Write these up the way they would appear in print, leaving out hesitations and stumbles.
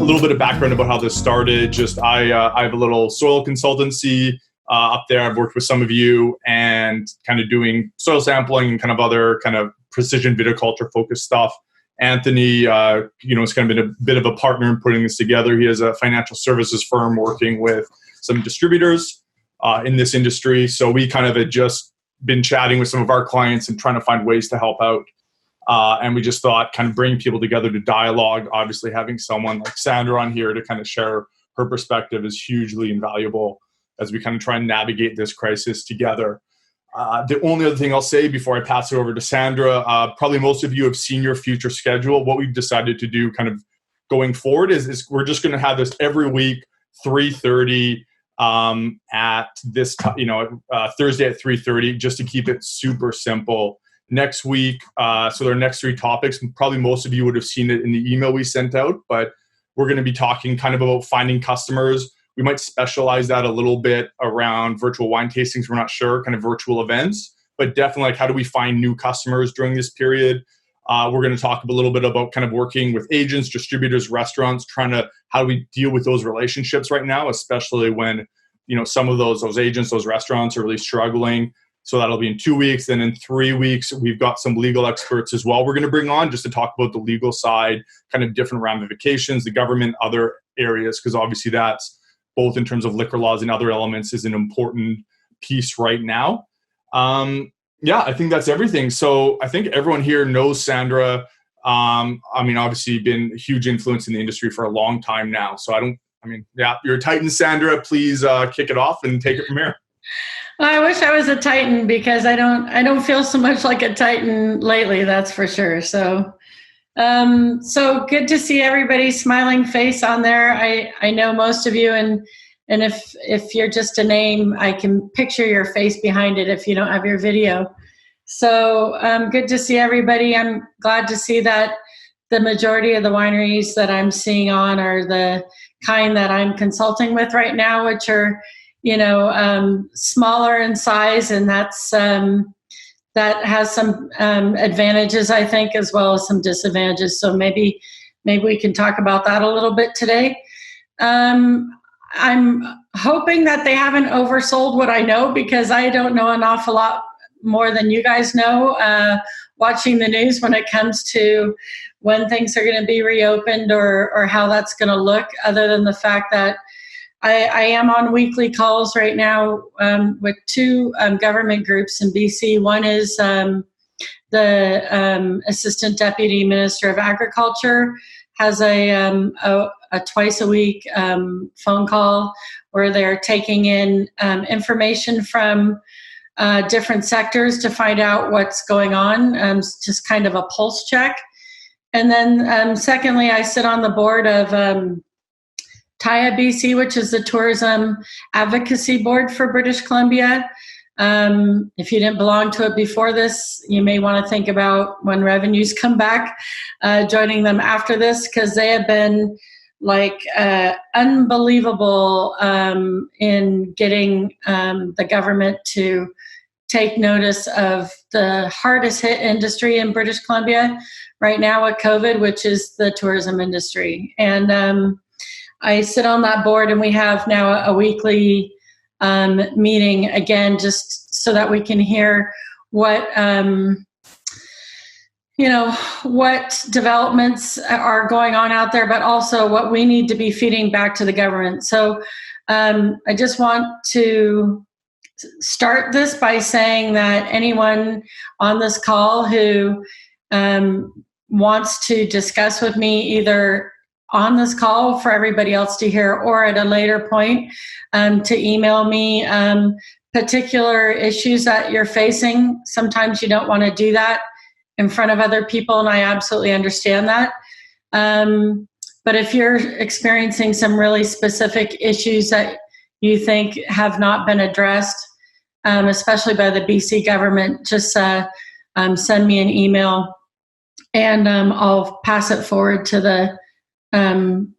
A little bit of background about how this started. I have a little soil consultancy up there. I've worked with some of you and kind of doing soil sampling and kind of other kind of precision viticulture focused stuff. Anthony, has kind of been a bit of a partner in putting this together. He has a financial services firm working with some distributors in this industry. So we kind of had just been chatting with some of our clients and trying to find ways to help out. And we just thought kind of bringing people together to dialogue, obviously having someone like Sandra on here to kind of share her perspective is hugely invaluable as we kind of try and navigate this crisis together. The only other thing I'll say before I pass it over to Sandra, probably most of you have seen your future schedule. What we've decided to do kind of going forward is we're just going to have this every week, 3:30 at this time, Thursday at 3:30, just to keep it super simple. Next week, so there are next three topics. Probably most of you would have seen it in the email we sent out, but we're going to be talking kind of about finding customers. We might specialize that a little bit around virtual wine tastings. We're not sure, kind of virtual events, but definitely like how do we find new customers during this period? We're going to talk a little bit about kind of working with agents, distributors, restaurants, how do we deal with those relationships right now, especially when, some of those agents, those restaurants are really struggling. So that'll be in 2 weeks. Then in 3 weeks, we've got some legal experts as well we're going to bring on just to talk about the legal side, kind of different ramifications, the government, other areas, because obviously that's both in terms of liquor laws and other elements is an important piece right now. I think that's everything. So I think everyone here knows Sandra. Obviously been a huge influence in the industry for a long time now. So you're a Titan, Sandra. Please kick it off and take it from here. I wish I was a Titan because I don't feel so much like a Titan lately, that's for sure. So good to see everybody's smiling face on there. I know most of you, and if you're just a name, I can picture your face behind it if you don't have your video. So good to see everybody. I'm glad to see that the majority of the wineries that I'm seeing on are the kind that I'm consulting with right now, which are smaller in size, and that has some advantages, I think, as well as some disadvantages. So maybe we can talk about that a little bit today. I'm hoping that they haven't oversold what I know, because I don't know an awful lot more than you guys know, watching the news when it comes to when things are going to be reopened or how that's going to look, other than the fact that I am on weekly calls right now with two government groups in BC. One is the Assistant Deputy Minister of Agriculture has a twice a week phone call where they're taking in information from different sectors to find out what's going on, just kind of a pulse check. And then secondly, I sit on the board of TIA BC, which is the Tourism Advocacy Board for British Columbia. If you didn't belong to it before this, you may want to think about when revenues come back, joining them after this, because they have been unbelievable in getting the government to take notice of the hardest hit industry in British Columbia right now with COVID, which is the tourism industry. And I sit on that board, and we have now a weekly meeting, again, just so that we can hear what developments are going on out there, but also what we need to be feeding back to the government. So I just want to start this by saying that anyone on this call who wants to discuss with me, either on this call for everybody else to hear or at a later point, to email me particular issues that you're facing. Sometimes you don't want to do that in front of other people, and I absolutely understand that. But if you're experiencing some really specific issues that you think have not been addressed, especially by the BC government, just send me an email, and I'll pass it forward to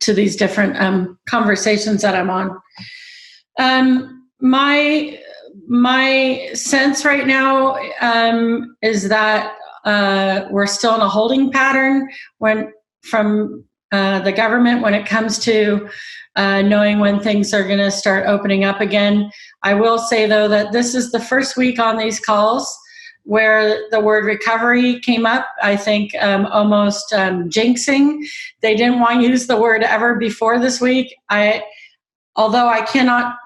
these different conversations that I'm on. My sense right now is that we're still in a holding pattern from the government when it comes to knowing when things are going to start opening up again. I will say, though, that this is the first week on these calls where the word recovery came up. I think almost jinxing. They didn't want to use the word ever before this week. Although I cannot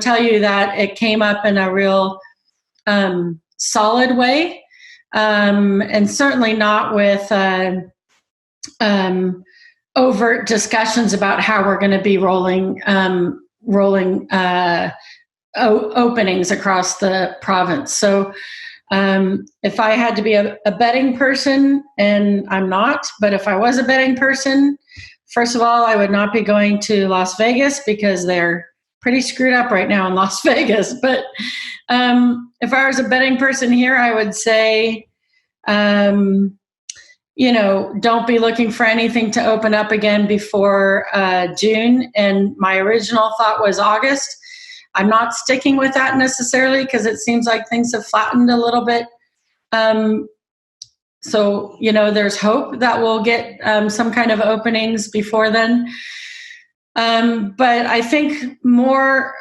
tell you that it came up in a real solid way, and certainly not with overt discussions about how we're going to be rolling openings across the province. So if I had to be a betting person, and I'm not, but if I was a betting person, first of all, I would not be going to Las Vegas because they're pretty screwed up right now in Las Vegas. But if I was a betting person here, I would say, don't be looking for anything to open up again before June. And my original thought was August. I'm not sticking with that necessarily because it seems like things have flattened a little bit. So, there's hope that we'll get some kind of openings before then. But I think more,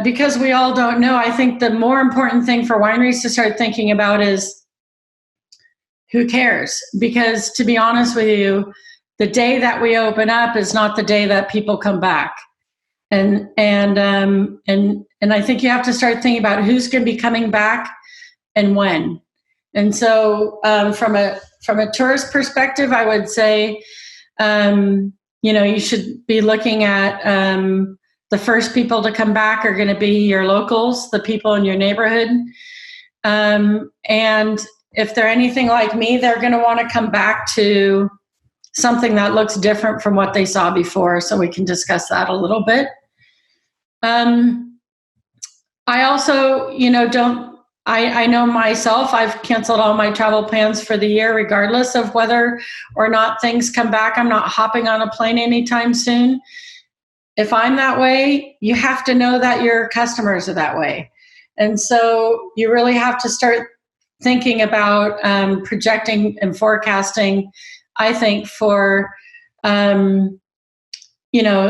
because we all don't know, I think the more important thing for wineries to start thinking about is who cares? Because to be honest with you, the day that we open up is not the day that people come back. And I think you have to start thinking about who's going to be coming back and when. And so from a tourist perspective, I would say, you should be looking at the first people to come back are going to be your locals, the people in your neighborhood. And if they're anything like me, they're going to want to come back to something that looks different from what they saw before. So we can discuss that a little bit. I also, I know myself, I've canceled all my travel plans for the year, regardless of whether or not things come back. I'm not hopping on a plane anytime soon. If I'm that way, you have to know that your customers are that way. And so you really have to start thinking about projecting and forecasting, I think, for,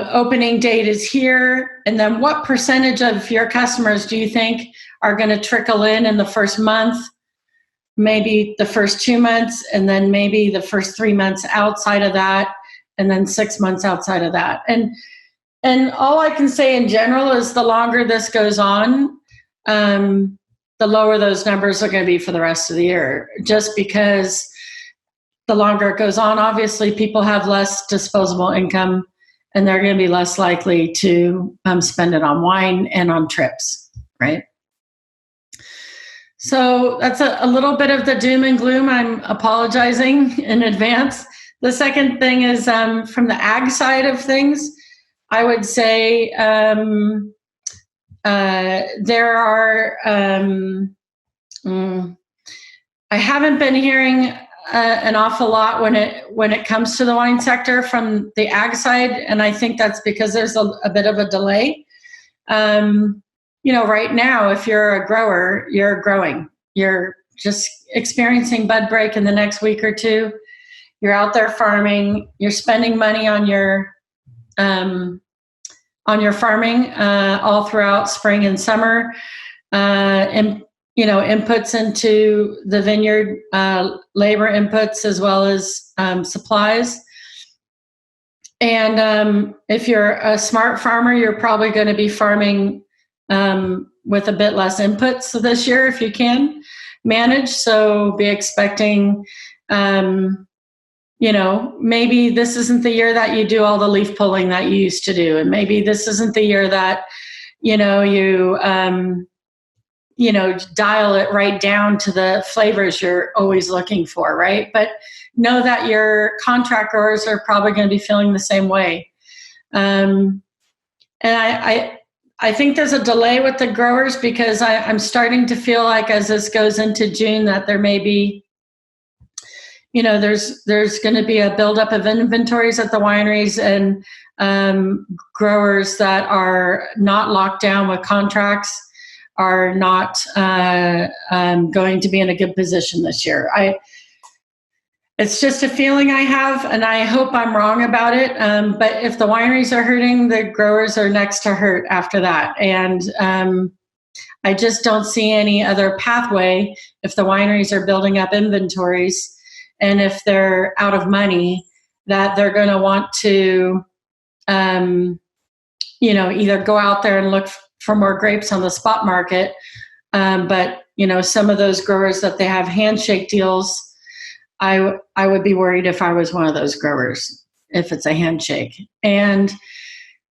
opening date is here. And then what percentage of your customers do you think are going to trickle in the first month, maybe the first 2 months, and then maybe the first 3 months outside of that, and then 6 months outside of that. And all I can say in general is the longer this goes on, the lower those numbers are going to be for the rest of the year, just because the longer it goes on, obviously people have less disposable income and they're going to be less likely to spend it on wine and on trips, right? So that's a little bit of the doom and gloom. I'm apologizing in advance. The second thing is from the ag side of things, I would say there are, I haven't been hearing an awful lot when it comes to the wine sector from the ag side, and I think that's because there's a bit of a delay. Right now, if you're a grower, you're growing. You're just experiencing bud break in the next week or two. You're out there farming. You're spending money on your farming all throughout spring and summer. Inputs into the vineyard, labor inputs as well as supplies. And if you're a smart farmer, you're probably going to be farming with a bit less inputs this year if you can manage. So be expecting, maybe this isn't the year that you do all the leaf pulling that you used to do. And maybe this isn't the year that, you dial it right down to the flavors you're always looking for, right? But know that your contract growers are probably going to be feeling the same way. And I think there's a delay with the growers because I'm starting to feel like as this goes into June that there may be, there's going to be a buildup of inventories at the wineries, and growers that are not locked down with contracts are not going to be in a good position this year. It's just a feeling I have, and I hope I'm wrong about it. But if the wineries are hurting, the growers are next to hurt after that. And I just don't see any other pathway if the wineries are building up inventories and if they're out of money, that they're going to want to, either go out there and look for more grapes on the spot market. But, some of those growers that they have handshake deals, I would be worried if I was one of those growers, if it's a handshake. And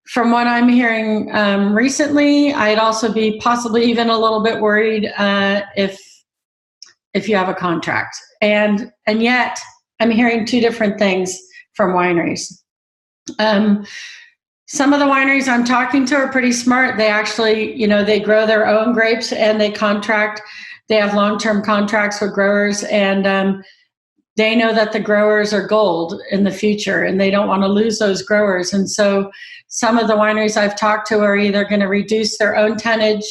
from what I'm hearing recently, I'd also be possibly even a little bit worried if you have a contract. And yet I'm hearing two different things from wineries. Some of the wineries I'm talking to are pretty smart. They actually, they grow their own grapes and they have long-term contracts with growers, and they know that the growers are gold in the future and they don't want to lose those growers. And so some of the wineries I've talked to are either going to reduce their own tonnage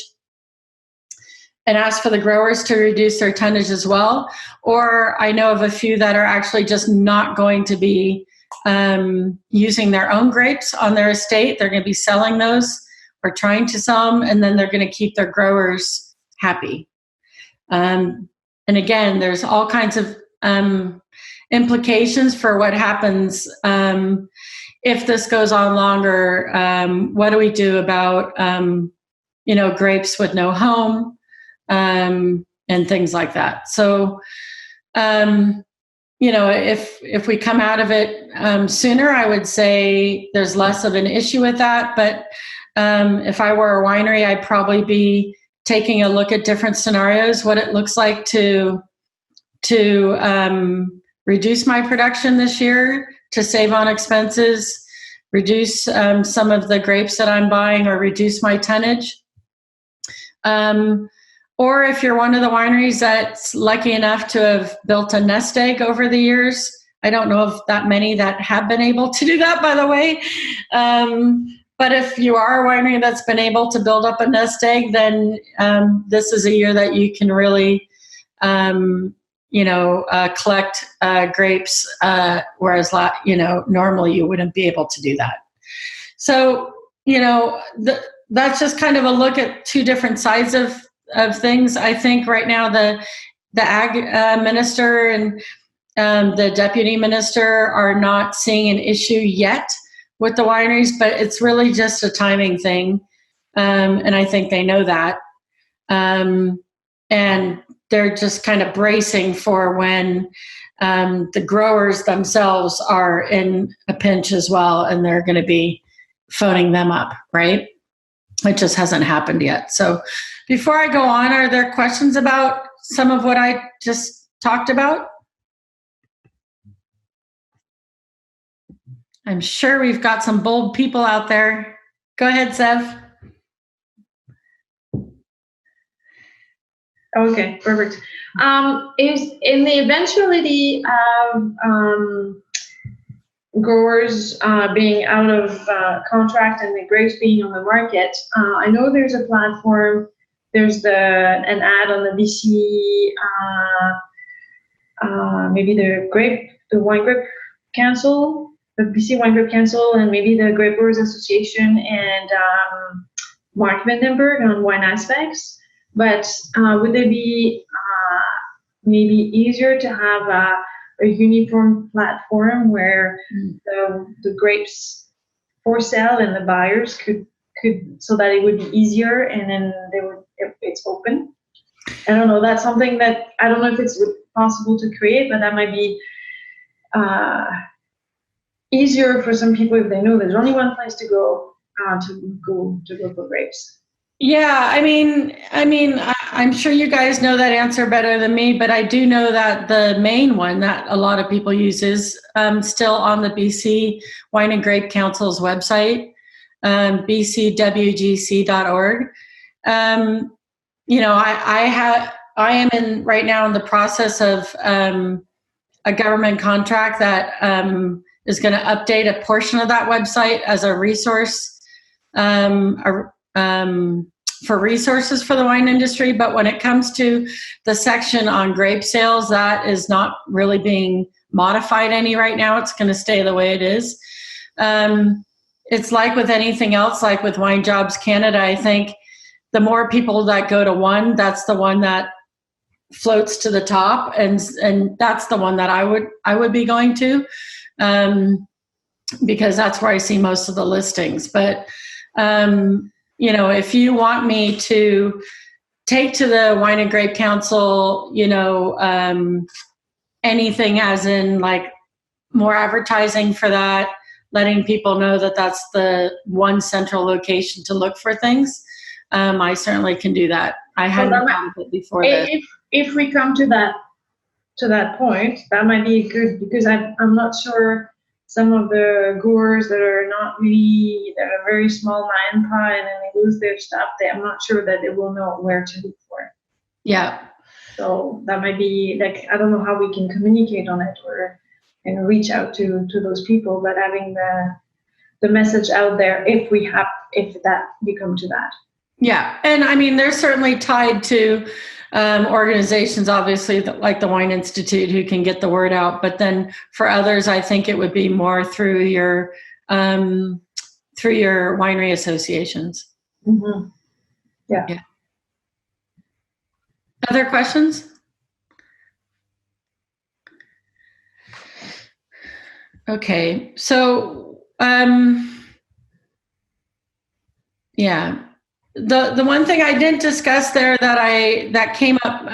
and ask for the growers to reduce their tonnage as well. Or I know of a few that are actually just not going to be using their own grapes on their estate. They're going to be selling those or trying to sell them, and then they're going to keep their growers happy. And again, there's all kinds of implications for what happens if this goes on longer. What do we do about grapes with no home and things like that? So if we come out of it sooner, I would say there's less of an issue with that. But if I were a winery, I'd probably be taking a look at different scenarios, what it looks like to reduce my production this year, to save on expenses, reduce some of the grapes that I'm buying, or reduce my tonnage. Or if you're one of the wineries that's lucky enough to have built a nest egg over the years, I don't know of that many that have been able to do that, by the way. But if you are a winery that's been able to build up a nest egg, then this is a year that you can really collect grapes, whereas normally you wouldn't be able to do that. So, that's just kind of a look at two different sides of things. I think right now the ag minister and the deputy minister are not seeing an issue yet with the wineries, but it's really just a timing thing. And I think they know that. And they're just kind of bracing for when the growers themselves are in a pinch as well, and they're going to be phoning them up, right? It just hasn't happened yet. So before I go on, are there questions about some of what I just talked about? I'm sure we've got some bold people out there. Go ahead, Sev. Okay, perfect. Is in the eventuality of growers being out of contract and the grapes being on the market, I know there's a platform. There's an ad on the BC, maybe the Wine Grape Council, the BC Wine Grape Council, and maybe the Grape Growers Association and Mark Vandenberg on wine aspects. But would it be maybe easier to have a uniform platform where the grapes for sale and the buyers could so that it would be easier, and then it's open? I don't know. That's something that I don't know if it's possible to create, but that might be easier for some people if they know there's only one place to go for grapes. Yeah, I mean, I'm sure you guys know that answer better than me, but I do know that the main one that a lot of people use is still on the BC Wine and Grape Council's website, bcwgc.org. I am right now in the process of a government contract that is going to update a portion of that website as a resource. For resources for the wine industry. But when it comes to the section on grape sales, that is not really being modified any right now. It's going to stay the way it is. It's like with anything else, like with Wine Jobs Canada, I think the more people that go to one, that's the one that floats to the top, and that's the one that I would be going to, because that's where I see most of the listings. But if you want me to take to the Wine and Grape Council, anything as in like more advertising for that, letting people know that that's the one central location to look for things, I certainly can do that. I hadn't done it before this. If we come to that point, that might be good, because I'm not sure some of the growers that are very small manpower and then they lose their stuff, I'm not sure that they will know where to look for it. Yeah. So that might be like, I don't know how we can communicate on it and reach out to those people, but having the message out there if that become to that. Yeah. And I mean, they're certainly tied to organizations, obviously, like the Wine Institute, who can get the word out. But then for others, I think it would be more through your winery associations. Mm-hmm. Yeah. Other questions? Okay. So, yeah. The one thing I didn't discuss there that came up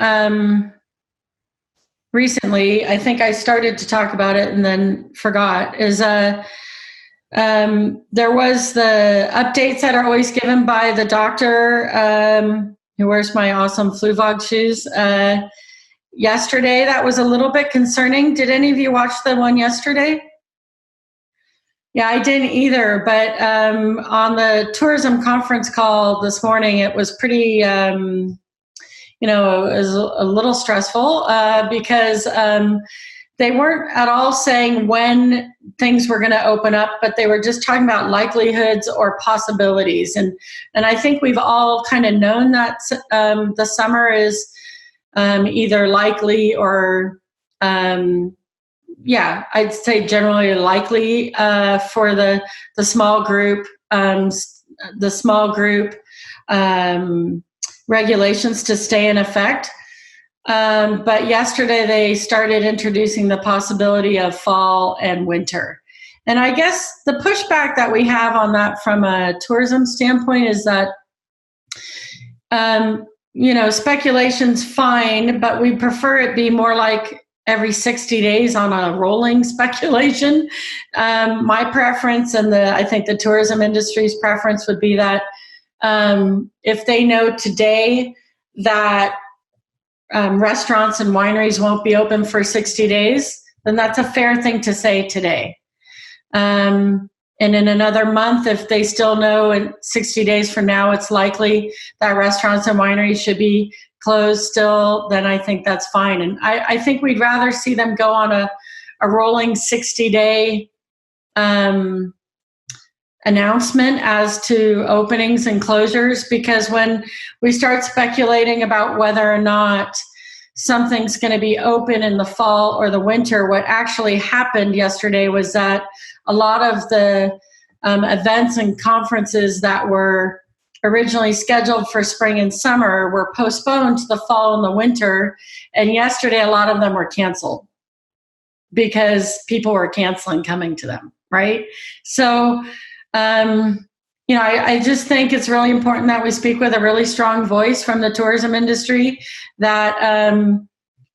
recently, I think I started to talk about it and then forgot, is there was the updates that are always given by the doctor who wears my awesome Furloughed shoes. Yesterday, that was a little bit concerning. Did any of you watch the one yesterday? Yeah, I didn't either, but on the tourism conference call this morning, it was pretty, it was a little stressful because they weren't at all saying when things were going to open up, but they were just talking about likelihoods or possibilities. And I think we've all kind of known that the summer is either likely or I'd say generally likely for the small group regulations to stay in effect. But yesterday they started introducing the possibility of fall and winter. And I guess the pushback that we have on that from a tourism standpoint is that, speculation's fine, but we prefer it be more like every 60 days on a rolling speculation. My preference, and I think the tourism industry's preference, would be that if they know today that restaurants and wineries won't be open for 60 days, then that's a fair thing to say today. And in another month, if they still know in 60 days from now it's likely that restaurants and wineries should be closed still, then I think that's fine. And I think we'd rather see them go on a rolling 60-day announcement as to openings and closures, because when we start speculating about whether or not something's going to be open in the fall or the winter, what actually happened yesterday was that a lot of the events and conferences that were originally scheduled for spring and summer were postponed to the fall and the winter. And yesterday, a lot of them were canceled because people were canceling coming to them, right? So, I just think it's really important that we speak with a really strong voice from the tourism industry, that,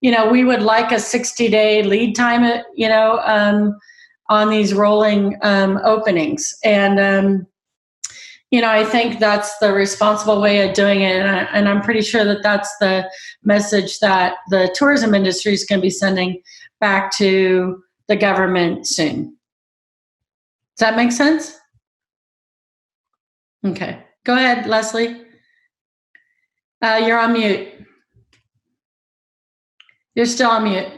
we would like a 60-day lead time, on these rolling openings. And, I think that's the responsible way of doing it. And I'm pretty sure that that's the message that the tourism industry is going to be sending back to the government soon. Does that make sense? Okay. Go ahead, Leslie. You're on mute. You're still on mute.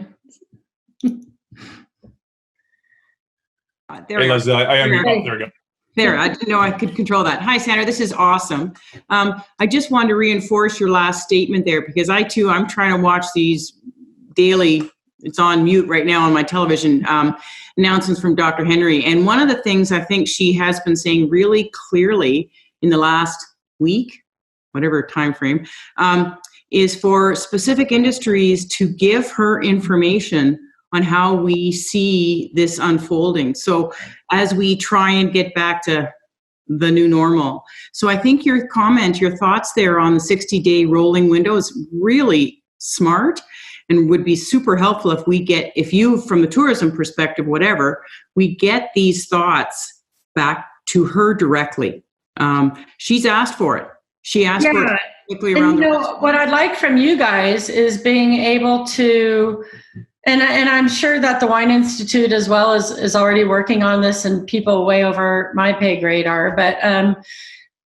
Hey, Leslie, I unmuted. There we go. There, I didn't know I could control that. Hi, Sandra. This is awesome. I just wanted to reinforce your last statement there, because I'm trying to watch these daily it's on mute right now on my television, announcements from Dr. Henry. And one of the things I think she has been saying really clearly in the last week, whatever time frame, is for specific industries to give her information on how we see this unfolding. So as we try and get back to the new normal. So I think your comment, your thoughts there on the 60-day rolling window is really smart and would be super helpful if you, from the tourism perspective, whatever, we get these thoughts back to her directly. She's asked for it. She asked for it quickly around what I'd like from you guys is being able to, and I'm sure that the Wine Institute as well is already working on this, and people way over my pay grade are, but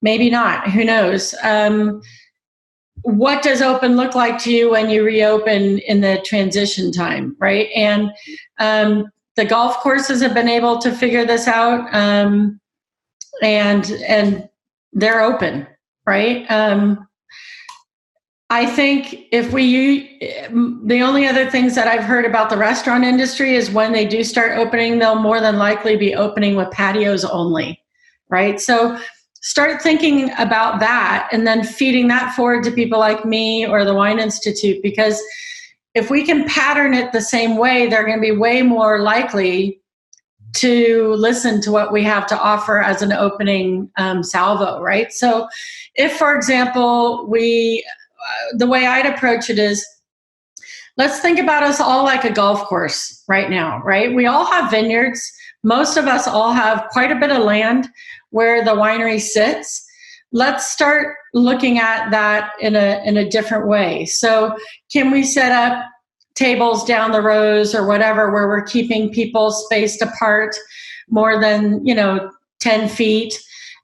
maybe not. Who knows? What does open look like to you when you reopen in the transition time, right? And the golf courses have been able to figure this out, and they're open, right? I think the only other things that I've heard about the restaurant industry is when they do start opening, they'll more than likely be opening with patios only, right? So start thinking about that and then feeding that forward to people like me or the Wine Institute, because if we can pattern it the same way, they're going to be way more likely to listen to what we have to offer as an opening salvo, right? So if, for example, the way I'd approach it is, let's think about us all like a golf course right now, right? We all have vineyards. Most of us all have quite a bit of land where the winery sits. Let's start looking at that in a different way. So can we set up tables down the rows or whatever where we're keeping people spaced apart more than 10 feet?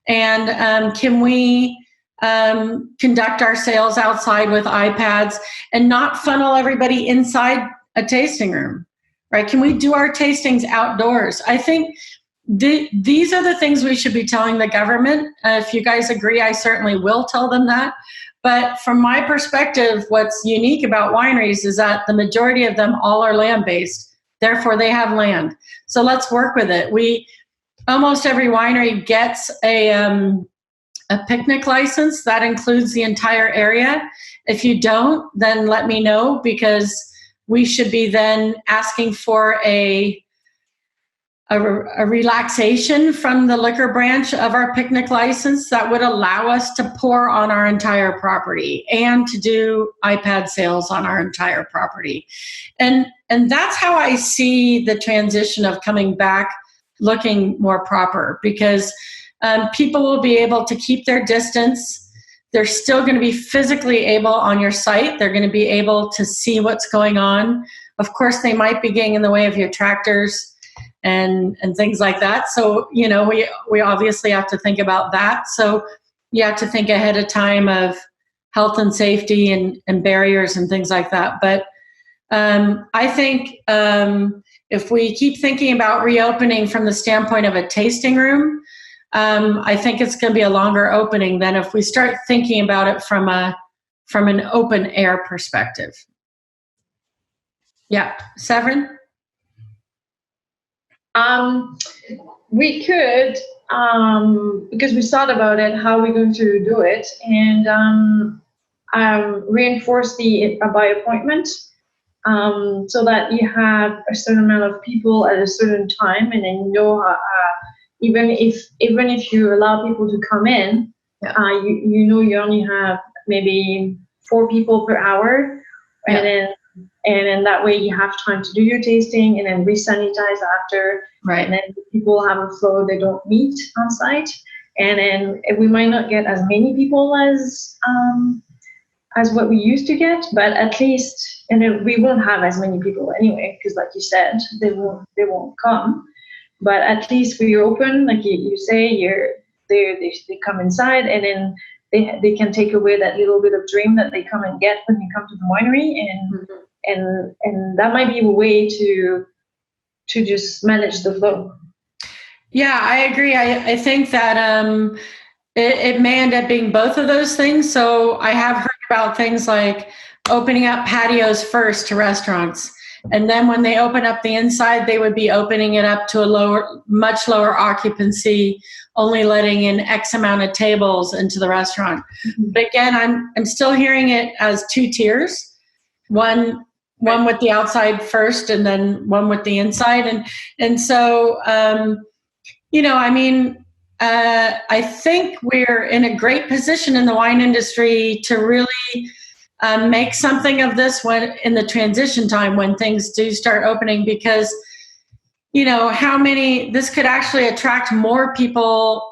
And can we conduct our sales outside with iPads and not funnel everybody inside a tasting room, right? Can we do our tastings outdoors? I think these are the things we should be telling the government. If you guys agree, I certainly will tell them that. But from my perspective, what's unique about wineries is that the majority of them all are land-based. Therefore, they have land. So let's work with it. Almost every winery gets a picnic license that includes the entire area. If you don't, then let me know, because we should be then asking for a relaxation from the liquor branch of our picnic license that would allow us to pour on our entire property and to do iPad sales on our entire property. And that's how I see the transition of coming back looking more proper, because people will be able to keep their distance. They're still going to be physically able on your site. They're going to be able to see what's going on. Of course, they might be getting in the way of your tractors and things like that. So, we obviously have to think about that. So you have to think ahead of time of health and safety and barriers and things like that. But I think if we keep thinking about reopening from the standpoint of a tasting room, I think it's going to be a longer opening than if we start thinking about it from an open air perspective. Yeah, Severin? We could, because we thought about it, how we're going to do it, and reinforce by appointment, so that you have a certain amount of people at a certain time, and then even if you allow people to come in, you only have maybe 4 people per hour, and then that way you have time to do your tasting and then re-sanitize after. Right. And then people have a flow, they don't meet on site. And then we might not get as many people as what we used to get, but at least, and then we won't have as many people anyway, because like you said, they won't come. But at least we're open, like you say, they come inside, and then they can take away that little bit of dream that they come and get when you come to the winery, and that might be a way to just manage the flow. Yeah, I agree. I think that it may end up being both of those things. So I have heard about things like opening up patios first to restaurants And then when they open up the inside, they would be opening it up to much lower occupancy, only letting in X amount of tables into the restaurant. Mhm. But again, I'm still hearing it as 2 tiers. One with the outside first, and then one with the inside. And so, I think we're in a great position in the wine industry to really make something of this when in the transition time when things do start opening, because this could actually attract more people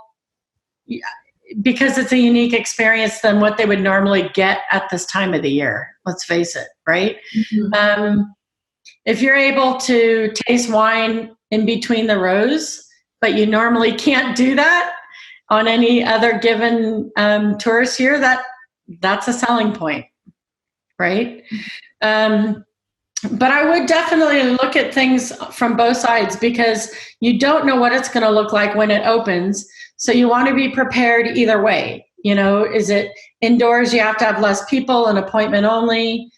because it's a unique experience than what they would normally get at this time of the year. Let's face it, right? Mhm. If you're able to taste wine in between the rows, but you normally can't do that on any other given tourist year, that's a selling point, right? But I would definitely look at things from both sides, because you don't know what it's going to look like when it opens. So you want to be prepared either way. Is it indoors? You have to have less people, an appointment only.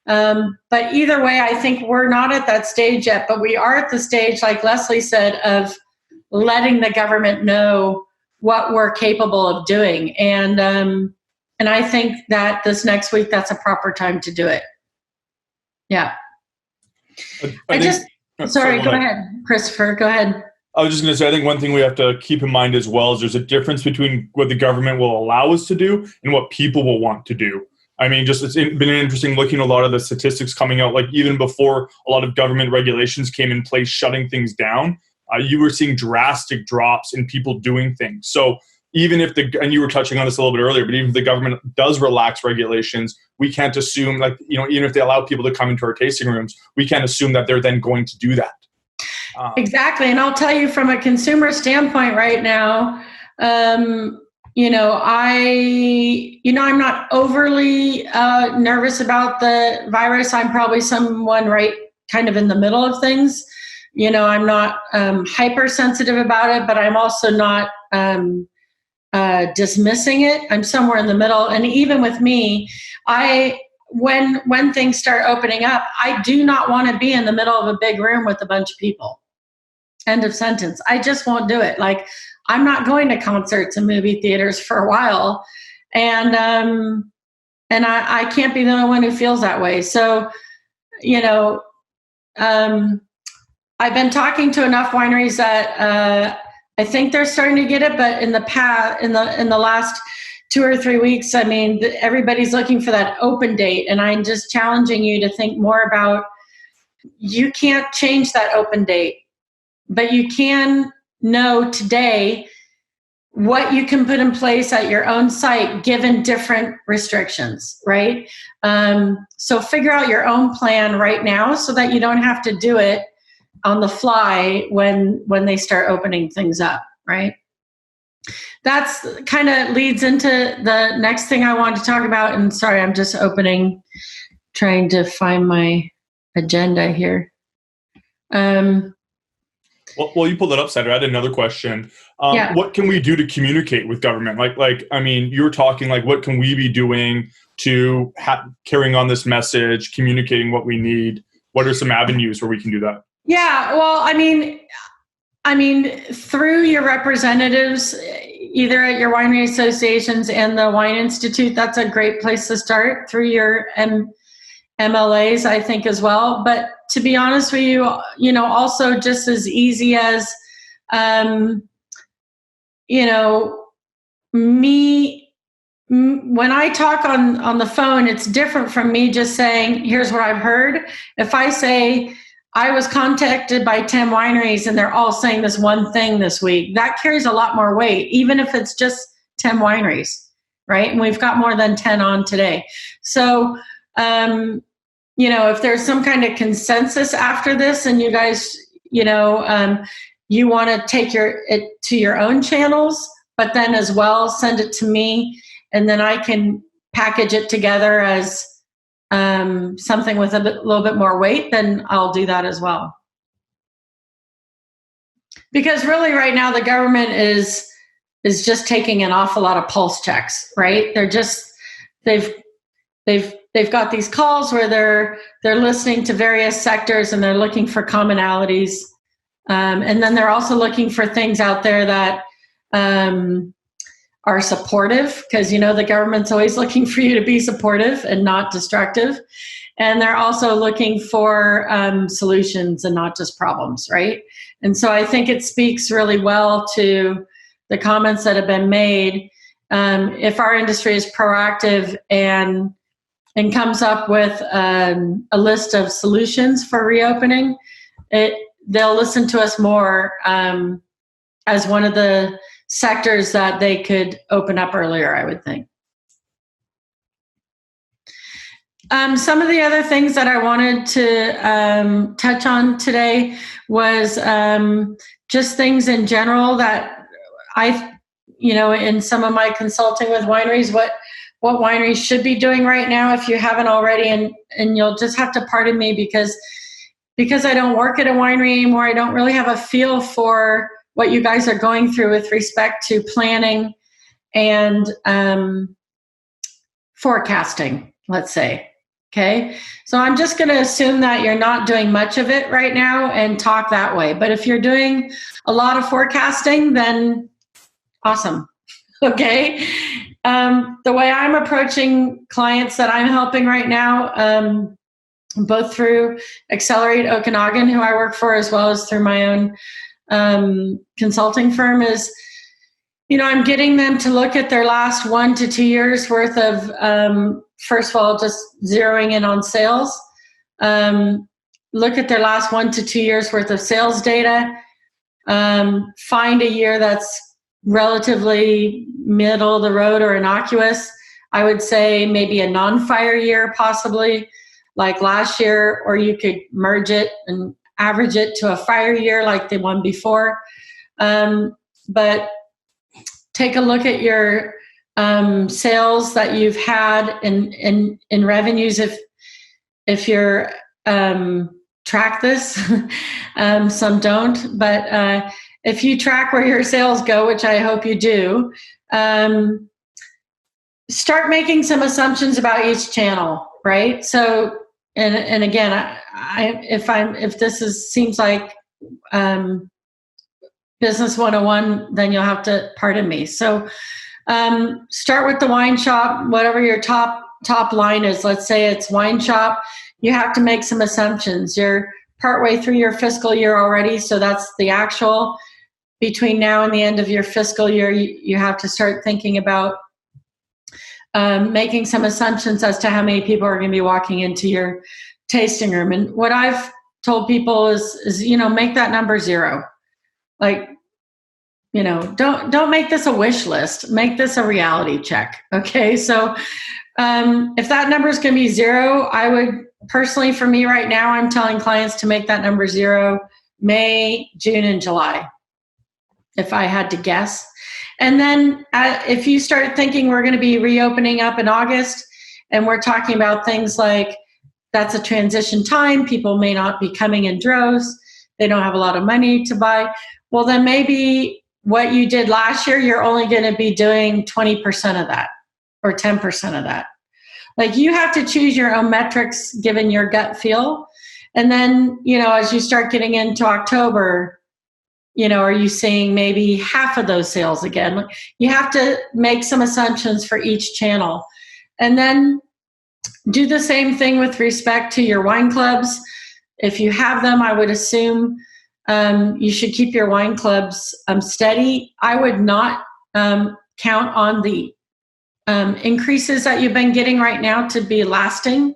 But either way, I think we're not at that stage yet, but we are at the stage, like Leslie said, of letting the government know what we're capable of doing. And I think that this next week, that's a proper time to do it. Yeah. Sorry, go ahead, Christopher, go ahead. I was just going to say, I think one thing we have to keep in mind as well is there's a difference between what the government will allow us to do and what people will want to do. I mean, it's been interesting looking at a lot of the statistics coming out, like even before a lot of government regulations came in place, shutting things down, you were seeing drastic drops in people doing things. So even if and you were touching on this a little bit earlier, but even if the government does relax regulations, we can't assume even if they allow people to come into our tasting rooms, we can't assume that they're then going to do that. Exactly. And I'll tell you from a consumer standpoint right now, I'm not overly nervous about the virus. I'm probably someone right kind of in the middle of things. I'm not hypersensitive about it, but I'm also not dismissing it. I'm somewhere in the middle. And even with me, when things start opening up, I do not want to be in the middle of a big room with a bunch of people. End of sentence. I just won't do it. Like, I'm not going to concerts and movie theaters for a while. And I can't be the only one who feels that way. So, I've been talking to enough wineries that I think they're starting to get it, but in the last 2 or 3 weeks, I mean, everybody's looking for that open date, and I'm just challenging you to think more about, you can't change that open date, but you can know today what you can put in place at your own site given different restrictions, right? So figure out your own plan right now so that you don't have to do it on the fly when they start opening things up, right? That's kind of leads into the next thing I want to talk about. And sorry, I'm just trying to find my agenda here. Well, you pulled it up, Sandra. I had another question. Yeah. What can we do to communicate with government? I mean, you were talking what can we be doing to carrying on this message, communicating what we need? What are some avenues where we can do that? Yeah, well, I mean, through your representatives, either at your winery associations and the Wine Institute, that's a great place to start. Through your MLAs, I think, as well. But to be honest with you, also just as easy as, me, when I talk on the phone, it's different from me just saying, here's what I've heard. If I say, I was contacted by 10 wineries and they're all saying this one thing this week, that carries a lot more weight, even if it's just 10 wineries, right? And we've got more than 10 on today. So, if there's some kind of consensus after this and you guys, you want to take it to your own channels, but then as well send it to me, and then I can package it together as something with a little bit more weight, then I'll do that as well. Because really right now the government is just taking an awful lot of pulse checks, right? They've they've got these calls where they're listening to various sectors and they're looking for commonalities. And then they're also looking for things out there that are supportive, because the government's always looking for you to be supportive and not destructive. And they're also looking for solutions and not just problems, right? And so I think it speaks really well to the comments that have been made. If our industry is proactive and comes up with a list of solutions for reopening, they'll listen to us more as one of the sectors that they could open up earlier, I would think. Some of the other things that I wanted to touch on today was just things in general that in some of my consulting with wineries, what wineries should be doing right now if you haven't already. And you'll just have to pardon me because I don't work at a winery anymore. I don't really have a feel for what you guys are going through with respect to planning and forecasting, let's say. Okay, so I'm just going to assume that you're not doing much of it right now and talk that way. But if you're doing a lot of forecasting, then awesome. Okay, the way I'm approaching clients that I'm helping right now, both through Accelerate Okanagan, who I work for, as well as through my own consulting firm, is I'm getting them to look at their last 1 to 2 years worth of, first of all, just zeroing in on sales. Look at their last 1 to 2 years worth of sales data. Find a year that's relatively middle of the road or innocuous. I would say maybe a non-fire year, possibly like last year, or you could merge it and average it to a fire year like the one before. But take a look at your sales that you've had in revenues if you're track this. Some don't, but if you track where your sales go, which I hope you do, start making some assumptions about each channel, right? So, and again, if this seems like Business 101, then you'll have to pardon me. So start with the wine shop, whatever your top line is. Let's say it's wine shop. You have to make some assumptions. You're partway through your fiscal year already, so that's the actual. Between now and the end of your fiscal year, you have to start thinking about making some assumptions as to how many people are going to be walking into your tasting room. And what I've told people is make that number 0. Like, don't make this a wish list. Make this a reality check. Okay. So if that number is going to be 0, I would personally, for me right now, I'm telling clients to make that number 0 May, June, and July, if I had to guess. And then if you start thinking we're going to be reopening up in August, and we're talking about things like that's a transition time, people may not be coming in droves, they don't have a lot of money to buy. Well, then maybe what you did last year, you're only going to be doing 20% of that or 10% of that. Like, you have to choose your own metrics given your gut feel. And then, as you start getting into October, are you seeing maybe half of those sales again? You have to make some assumptions for each channel. And then do the same thing with respect to your wine clubs. If you have them, I would assume you should keep your wine clubs steady. I would not count on the increases that you've been getting right now to be lasting.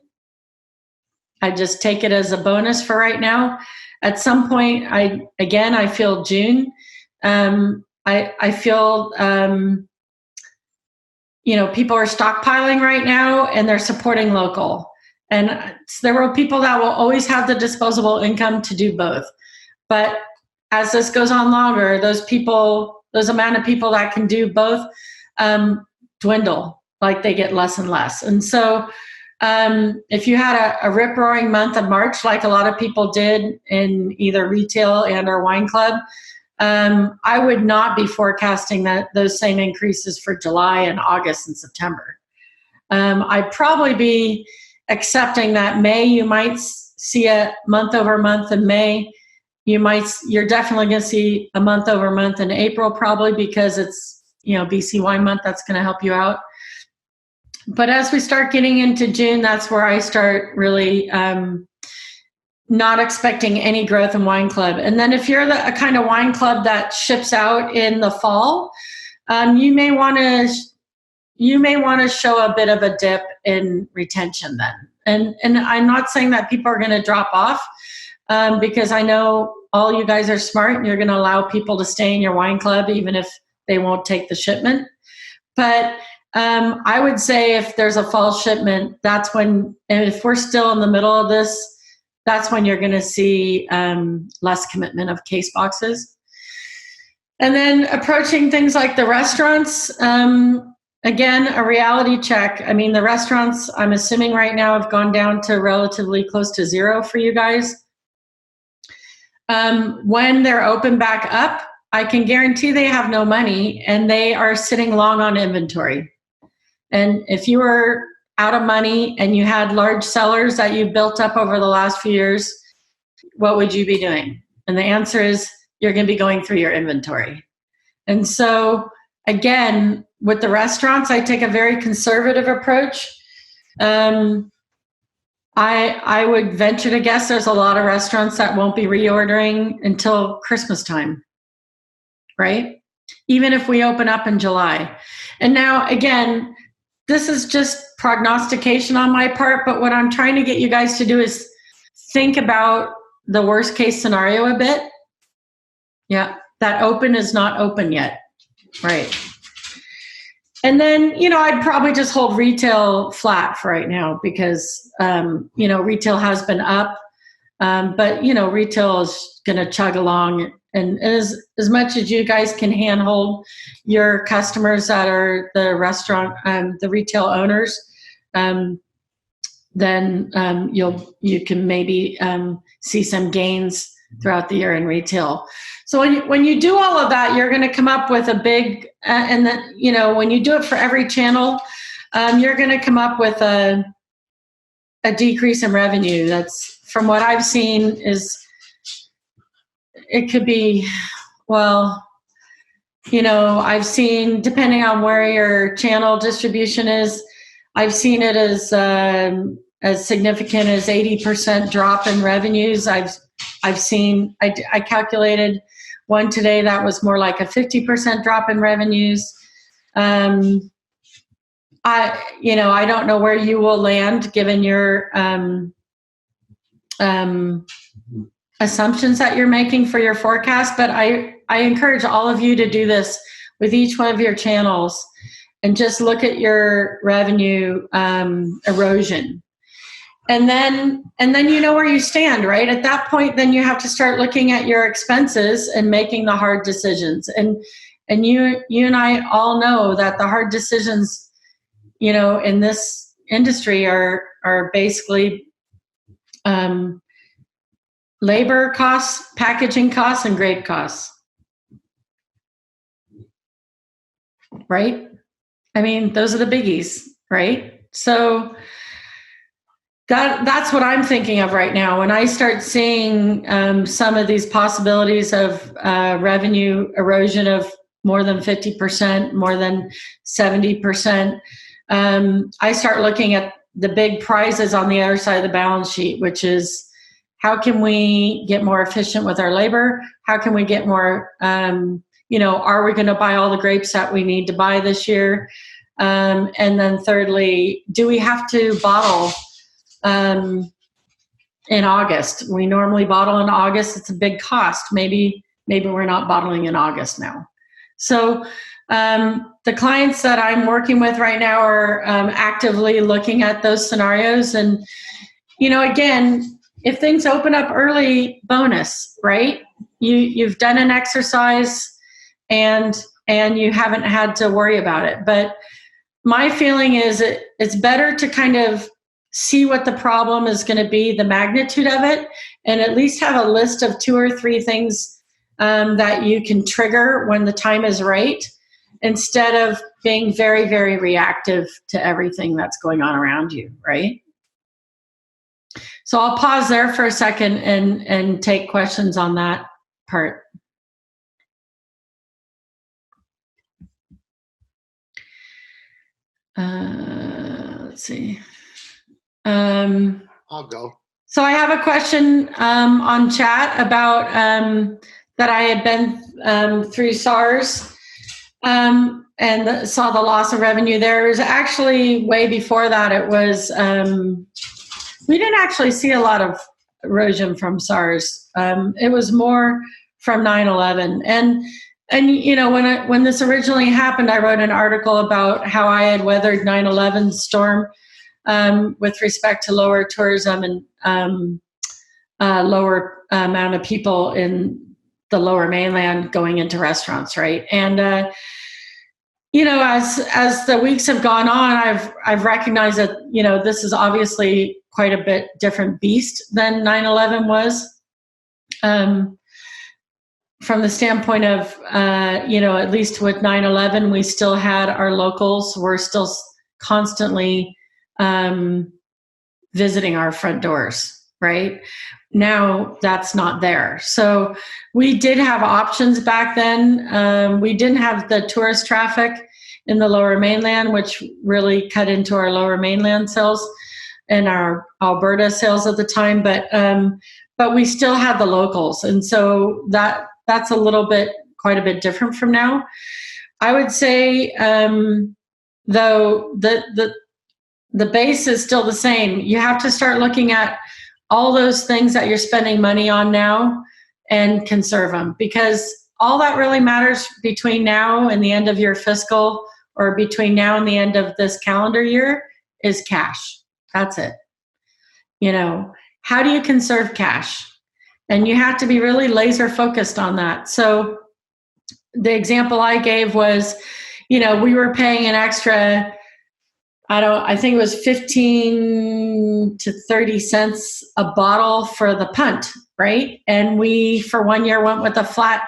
I just take it as a bonus for right now. At some point, I feel June. I feel, people are stockpiling right now and they're supporting local. And there will people that will always have the disposable income to do both. But as this goes on longer, those amount of people that can do both dwindle, like they get less and less. And so if you had a rip-roaring month of March, like a lot of people did in either retail and or wine club, I would not be forecasting those same increases for July and August and September. I'd probably be accepting that May you might see a month over month in May. You're definitely going to see a month over month in April, probably because it's, BC Wine Month. That's going to help you out. But as we start getting into June, that's where I start really not expecting any growth in wine club. And then if you're a kind of wine club that ships out in the fall, you may want to show a bit of a dip in retention then. And I'm not saying that people are going to drop off, because I know all you guys are smart and you're going to allow people to stay in your wine club even if they won't take the shipment. But I would say if there's a fall shipment, that's when, and if we're still in the middle of this, that's when you're going to see less commitment of case boxes. And then approaching things like the restaurants, again, a reality check. I mean, the restaurants, I'm assuming right now have gone down to relatively close to zero for you guys. When they're open back up, I can guarantee they have no money and they are sitting long on inventory. And if you were out of money and you had large cellars that you built up over the last few years, what would you be doing? And the answer is you're going to be going through your inventory. And so again, with the restaurants, I take a very conservative approach. I would venture to guess there's a lot of restaurants that won't be reordering until Christmas time, right? Even if we open up in July. And now, again, this is just prognostication on my part, but what I'm trying to get you guys to do is think about the worst case scenario a bit. Yeah, that open is not open yet, right? And then, I'd probably just hold retail flat for right now because, retail has been up, but, retail is going to chug along. And as much as you guys can handhold your customers that are the restaurant, the retail owners, then you can maybe see some gains throughout the year in retail. So when you do all of that, you're going to come up with a big, and then, when you do it for every channel, you're going to come up with a decrease in revenue. That's, from what I've seen, it could be, I've seen, depending on where your channel distribution is, I've seen it as significant as 80% drop in revenues. I've seen, I calculated one today that was more like a 50% drop in revenues. I don't know where you will land given your assumptions that you're making for your forecast, but I encourage all of you to do this with each one of your channels and just look at your revenue erosion. And then you know where you stand, right? At that point, then you have to start looking at your expenses and making the hard decisions. And you and I all know that the hard decisions, in this industry are basically labor costs, packaging costs, and grape costs. Right? I mean, those are the biggies, right? So that's what I'm thinking of right now. When I start seeing some of these possibilities of revenue erosion of more than 50%, more than 70%, I start looking at the big prizes on the other side of the balance sheet, which is how can we get more efficient with our labor? How can we get more, are we going to buy all the grapes that we need to buy this year? And then thirdly, do we have to bottle in August? We normally bottle in August. It's a big cost. Maybe we're not bottling in August now. So the clients that I'm working with right now are actively looking at those scenarios. And, again, if things open up early, bonus, right? You've done an exercise and you haven't had to worry about it. But my feeling is it's better to kind of see what the problem is going to be, the magnitude of it, and at least have a list of 2 or 3 things that you can trigger when the time is right, instead of being very, very reactive to everything that's going on around you, right? So I'll pause there for a second and take questions on that part. Let's see. I'll go. So I have a question on chat about that I had been through SARS and saw the loss of revenue there. It was actually way before that. It was, we didn't actually see a lot of erosion from SARS. It was more from 9/11. And you know, when this originally happened, I wrote an article about how I had weathered 9/11 storm with respect to lower tourism and lower amount of people in the lower mainland going into restaurants, right? And you know, as the weeks have gone on, I've recognized that, you know, this is obviously quite a bit different beast than 9/11 was. From the standpoint of, you know, at least with 9/11, we still had our locals. We're still constantly visiting our front doors, right? Now that's not there. So we did have options back then. We didn't have the tourist traffic in the lower mainland, which really cut into our lower mainland sales and our Alberta sales at the time. But we still had the locals. And so that's a little bit, quite a bit different from now. I would say, though, the base is still the same. You have to start looking at all those things that you're spending money on now and conserve them, because all that really matters between now and the end of your fiscal, or between now and the end of this calendar year, is cash. That's it. You know, how do you conserve cash? And you have to be really laser focused on that. So the example I gave was, you know, we were paying an extra, I think it was 15 to 30 cents a bottle for the punt, right? And we, for 1 year, went with a flat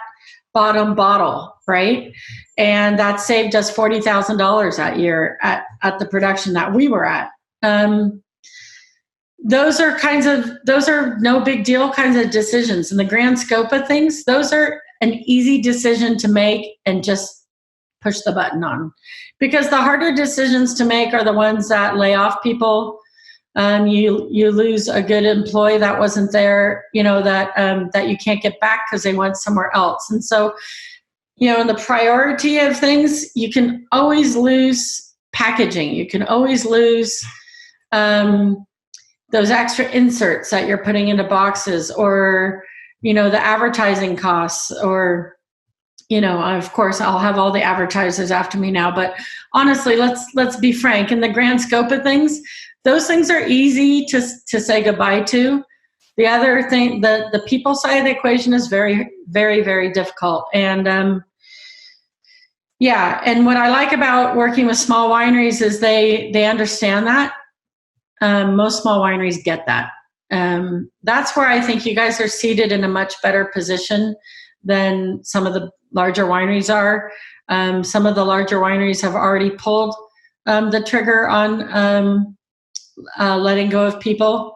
bottom bottle, right? And that saved us $40,000 that year at the production that we were at. Those are no big deal kinds of decisions. In the grand scope of things, those are an easy decision to make and just push the button on. Because the harder decisions to make are the ones that lay off people. You lose a good employee that wasn't there, you know, that you can't get back because they went somewhere else. And so, you know, in the priority of things, you can always lose packaging. You can always lose those extra inserts that you're putting into boxes, or, you know, the advertising costs, or, you know, of course I'll have all the advertisers after me now, but honestly, let's be frank. In the grand scope of things, those things are easy to say goodbye to. The other thing, the people side of the equation is very, very, very difficult. And yeah, and what I like about working with small wineries is they understand that. Most small wineries get that. That's where I think you guys are seated in a much better position than some of the larger wineries are. Some of the larger wineries have already pulled the trigger on letting go of people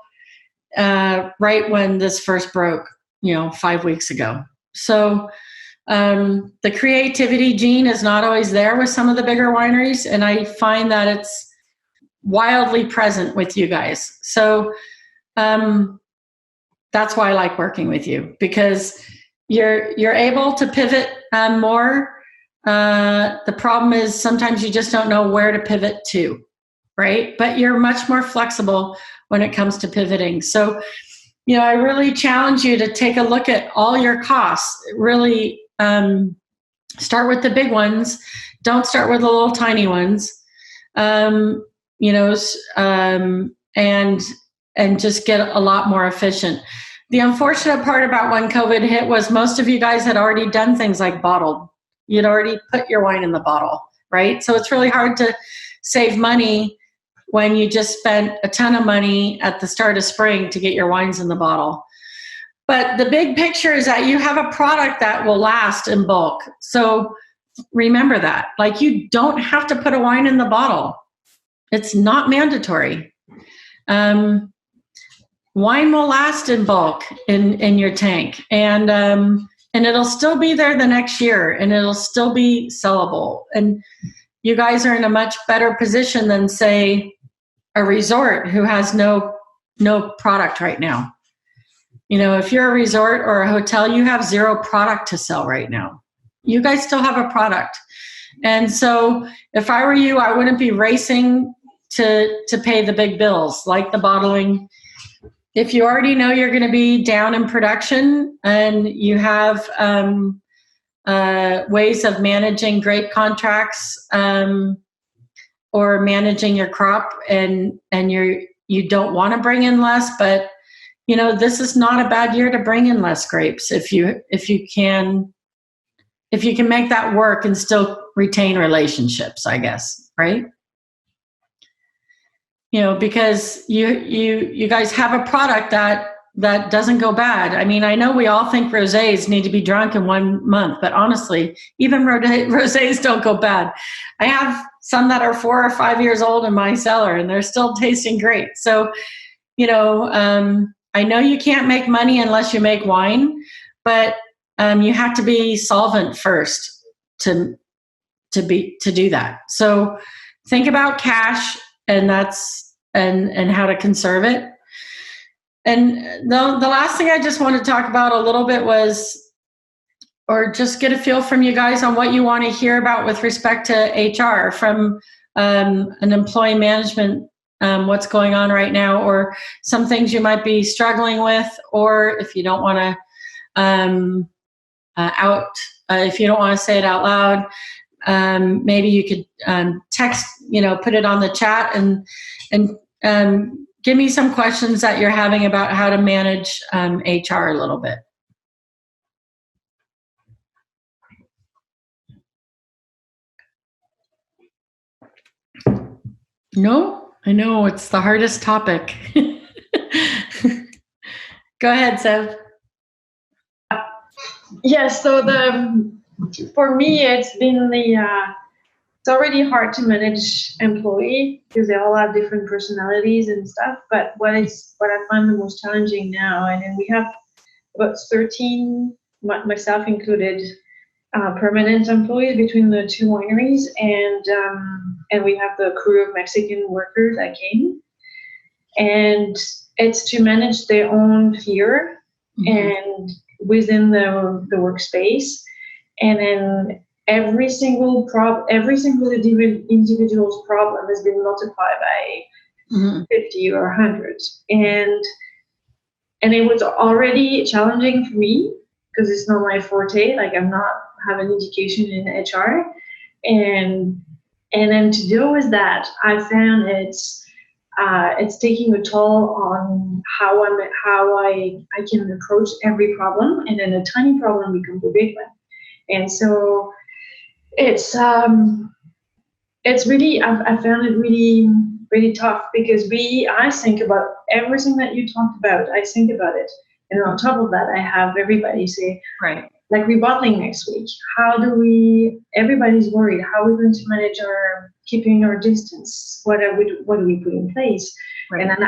right when this first broke, you know, 5 weeks ago. So the creativity gene is not always there with some of the bigger wineries, and I find that it's wildly present with you guys. So that's why I like working with you, because you're able to pivot more. The problem is sometimes you just don't know where to pivot to, right? But you're much more flexible when it comes to pivoting. So, you know, I really challenge you to take a look at all your costs. Really start with the big ones. Don't start with the little tiny ones. You know, and just get a lot more efficient. The unfortunate part about when COVID hit was most of you guys had already done things like bottled. You'd already put your wine in the bottle, right? So it's really hard to save money when you just spent a ton of money at the start of spring to get your wines in the bottle. But the big picture is that you have a product that will last in bulk. So remember that. Like, you don't have to put a wine in the bottle. It's not mandatory. wine will last in bulk in your tank, and it'll still be there the next year, and it'll still be sellable. And you guys are in a much better position than, say, a resort who has no product right now. You know, if you're a resort or a hotel, you have zero product to sell right now. You guys still have a product. And so if I were you, I wouldn't be racing to pay the big bills like the bottling. If you already know you're going to be down in production and you have ways of managing grape contracts or managing your crop, and you don't want to bring in less, but you know, this is not a bad year to bring in less grapes if you can make that work and still retain relationships, I guess, right? You know, because you guys have a product that doesn't go bad. I mean, I know we all think rosés need to be drunk in 1 month, but honestly, even rosés don't go bad. I have some that are 4 or 5 years old in my cellar, and they're still tasting great. So, you know, I know you can't make money unless you make wine, but you have to be solvent first to do that. So think about cash, and and how to conserve it. And the last thing I just want to talk about a little bit was, or just get a feel from you guys on what you want to hear about with respect to HR from an employee management, what's going on right now, or some things you might be struggling with, or if you don't want to if you don't want to say it out loud, maybe you could text, you know, put it on the chat and give me some questions that you're having about how to manage HR a little bit. No, I know it's the hardest topic. Go ahead, Sev. Yes, so for me, it's been it's already hard to manage employee because they all have different personalities and stuff. But what I find the most challenging now, and then we have about 13, myself included, permanent employees between the 2 wineries, and we have the crew of Mexican workers that came, and it's to manage their own fear and within the workspace, and then every single individual's problem has been multiplied by 50 or 100, and it was already challenging for me because it's not my forte. Like, I'm not have an education in HR, and then to deal with that, I found it's taking a toll on how I can approach every problem, and then a tiny problem becomes a big one. And so it's really, I found it really, really tough because I think about everything that you talked about. I think about it, and on top of that, I have everybody say, right, like rebottling next week. Everybody's worried. How are we going to manage keeping our distance? What do we put in place? Right. And then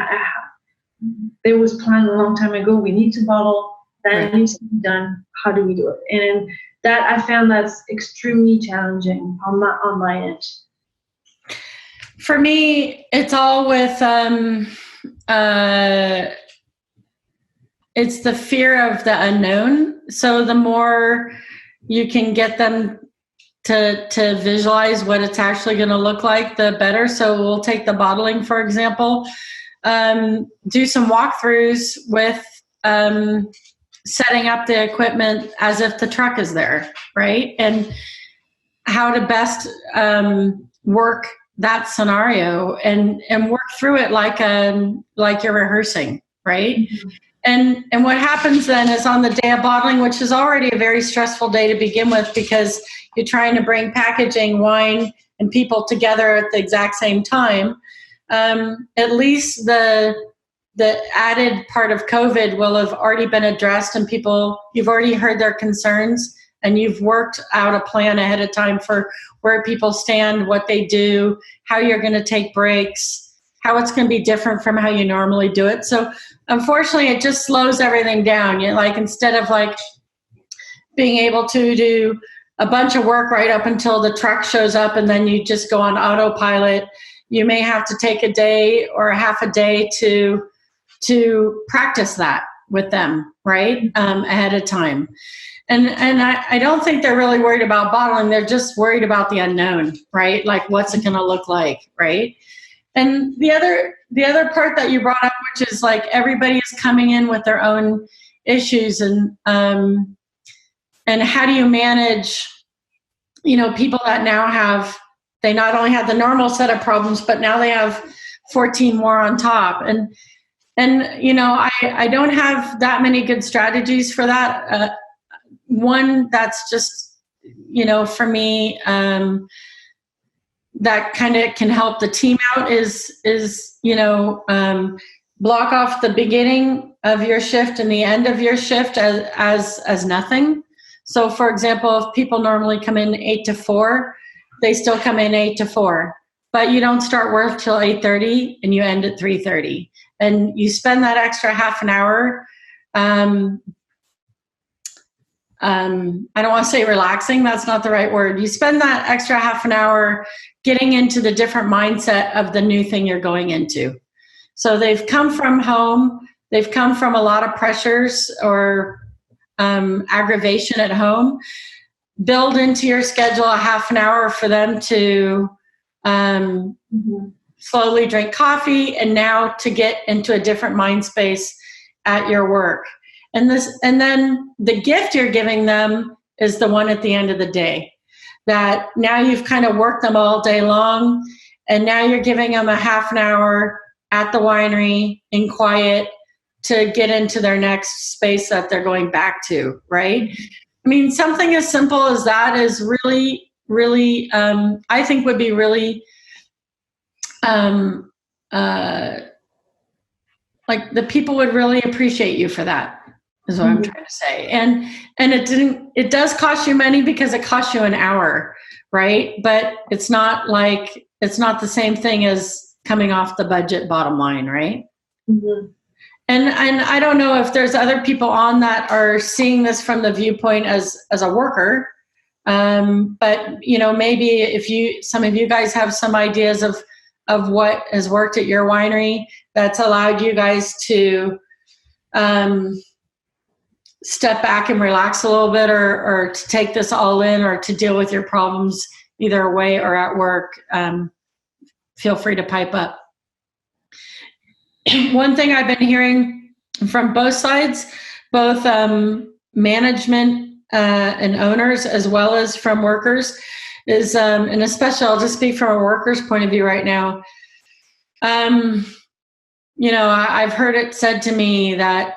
there was planned a long time ago. We need to bottle. That needs to be done. How do we do it? And that I found that's extremely challenging on my end. For me, it's all with it's the fear of the unknown. So the more you can get them to visualize what it's actually going to look like, the better. So we'll take the bottling, for example, do some walkthroughs with setting up the equipment as if the truck is there, right? And how to best work that scenario and work through it like you're rehearsing, right? Mm-hmm. And what happens then is on the day of bottling, which is already a very stressful day to begin with because you're trying to bring packaging, wine, and people together at the exact same time, at least the added part of COVID will have already been addressed, and you've already heard their concerns, and you've worked out a plan ahead of time for where people stand, what they do, how you're going to take breaks, how it's going to be different from how you normally do it. So unfortunately, it just slows everything down. You like, instead of like being able to do a bunch of work right up until the truck shows up and then you just go on autopilot, you may have to take a day or a half a day to practice that with them, right, ahead of time. And I don't think they're really worried about bottling. They're just worried about the unknown, right? Like, what's it going to look like, right? And the other part that you brought up, which is like everybody is coming in with their own issues, and how do you manage, people that now they not only have the normal set of problems, but now they have 14 more on top. And I don't have that many good strategies for that. One that's just, for me, that kind of can help the team out is block off the beginning of your shift and the end of your shift as nothing. So for example, if people normally come in 8 to 4, they still come in 8 to 4, but you don't start work till 8:30 and you end at 3:30, and you spend that extra half an hour. I don't want to say relaxing. That's not the right word. You spend that extra half an hour getting into the different mindset of the new thing you're going into. So they've come from home. They've come from a lot of pressures or aggravation at home. Build into your schedule a half an hour for them to slowly drink coffee, and now to get into a different mind space at your work. And then the gift you're giving them is the one at the end of the day, that now you've kind of worked them all day long, and now you're giving them a half an hour at the winery in quiet to get into their next space that they're going back to, right? I mean, something as simple as that is really, really, I think would be really, like the people would really appreciate you for that, is what I'm trying to say. And it does cost you money because it costs you an hour, right? But it's not the same thing as coming off the budget bottom line, right? Mm-hmm. And I don't know if there's other people on that are seeing this from the viewpoint as a worker. But maybe if some of you guys have some ideas of what has worked at your winery that's allowed you guys to step back and relax a little bit, or to take this all in, or to deal with your problems either away or at work, feel free to pipe up. One thing I've been hearing from both sides, both management and owners, as well as from workers, is, and especially I'll just speak from a worker's point of view right now. I've heard it said to me that,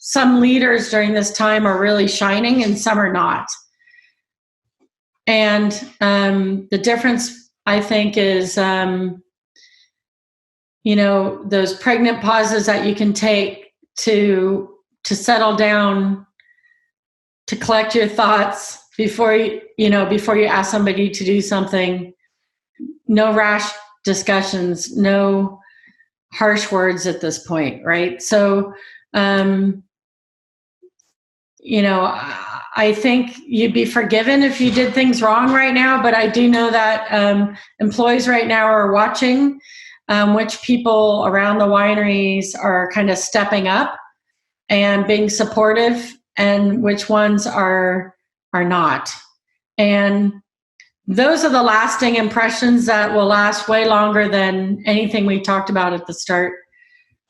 some leaders during this time are really shining and some are not. And the difference, I think, is, those pregnant pauses that you can take to settle down, to collect your thoughts before you ask somebody to do something. No rash discussions, no harsh words at this point, right? So, I think you'd be forgiven if you did things wrong right now, but I do know that employees right now are watching which people around the wineries are kind of stepping up and being supportive, and which ones are not. And those are the lasting impressions that will last way longer than anything we talked about at the start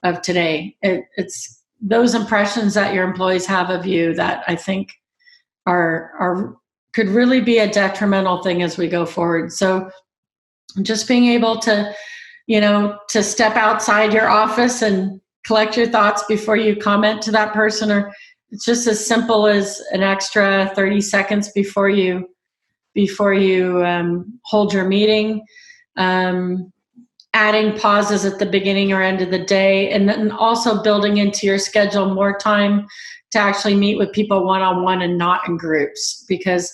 of today. It's those impressions that your employees have of you that I think could really be a detrimental thing as we go forward. So just being able to step outside your office and collect your thoughts before you comment to that person, or it's just as simple as an extra 30 seconds before you hold your meeting, adding pauses at the beginning or end of the day, and then also building into your schedule more time to actually meet with people one-on-one and not in groups, because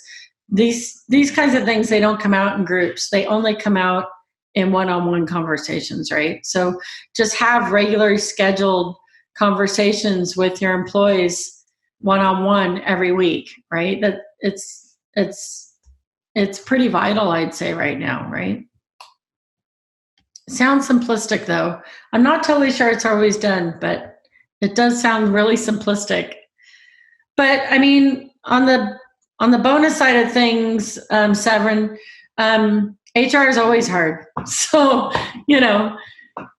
these kinds of things, they don't come out in groups. They only come out in one-on-one conversations, right? So just have regularly scheduled conversations with your employees one-on-one every week, right? That it's pretty vital, I'd say, right now, right? Sounds simplistic, though. I'm not totally sure it's always done, but it does sound really simplistic. But I mean, on the bonus side of things, Severin, HR is always hard. So,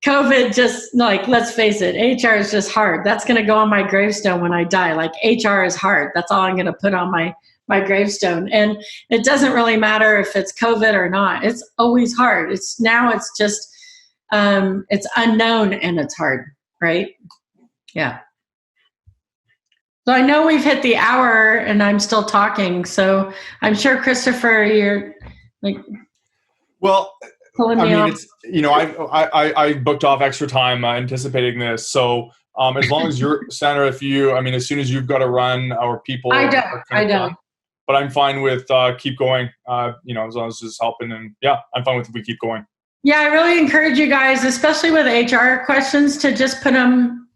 COVID just, like, let's face it, HR is just hard. That's going to go on my gravestone when I die. Like, HR is hard. That's all I'm going to put on my gravestone. And it doesn't really matter if it's COVID or not. It's always hard. It's just, it's unknown and it's hard, right? Yeah. So I know we've hit the hour and I'm still talking. So I'm sure, Christopher, you're like, well, pulling me off. It's, I booked off extra time anticipating this. So as long as you're, Sandra, as soon as you've got to run, our people. I don't. But I'm fine with keep going, as long as it's helping. And yeah, I'm fine with if we keep going. Yeah, I really encourage you guys, especially with HR questions, to just put them.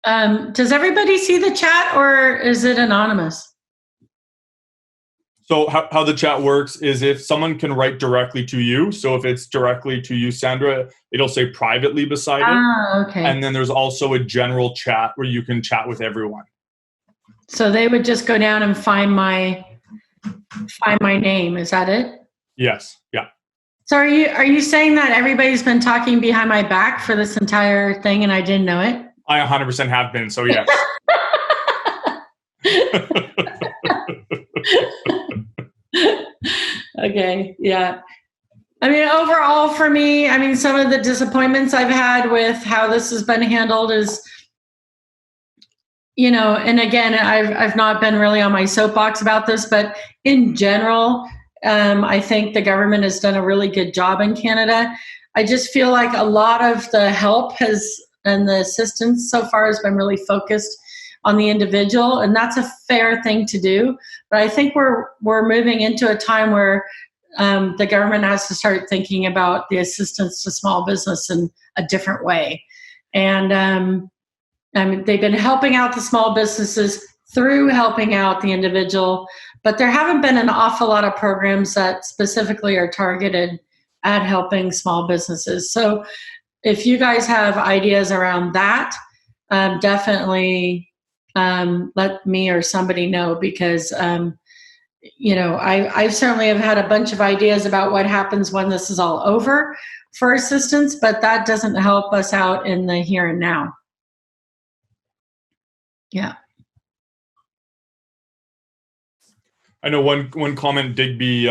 Does everybody see the chat or is it anonymous? So how the chat works is if someone can write directly to you. So if it's directly to you, Sandra, it'll say privately beside it. Okay. And then there's also a general chat where you can chat with everyone. So they would just go down and find my name. Is that it? Yes. Yeah. So are you saying that everybody's been talking behind my back for this entire thing and I didn't know it? I 100% have been. So yes. Okay. Yeah. Overall for me, some of the disappointments I've had with how this has been handled is, and again, I've not been really on my soapbox about this, but in general, I think the government has done a really good job in Canada. I just feel like a lot of the help and the assistance so far has been really focused on the individual, and that's a fair thing to do. But I think we're moving into a time where the government has to start thinking about the assistance to small business in a different way. And they've been helping out the small businesses through helping out the individual, but there haven't been an awful lot of programs that specifically are targeted at helping small businesses. So if you guys have ideas around that, definitely let me or somebody know, because I certainly have had a bunch of ideas about what happens when this is all over for assistance, but that doesn't help us out in the here and now. Yeah. I know one comment, Digby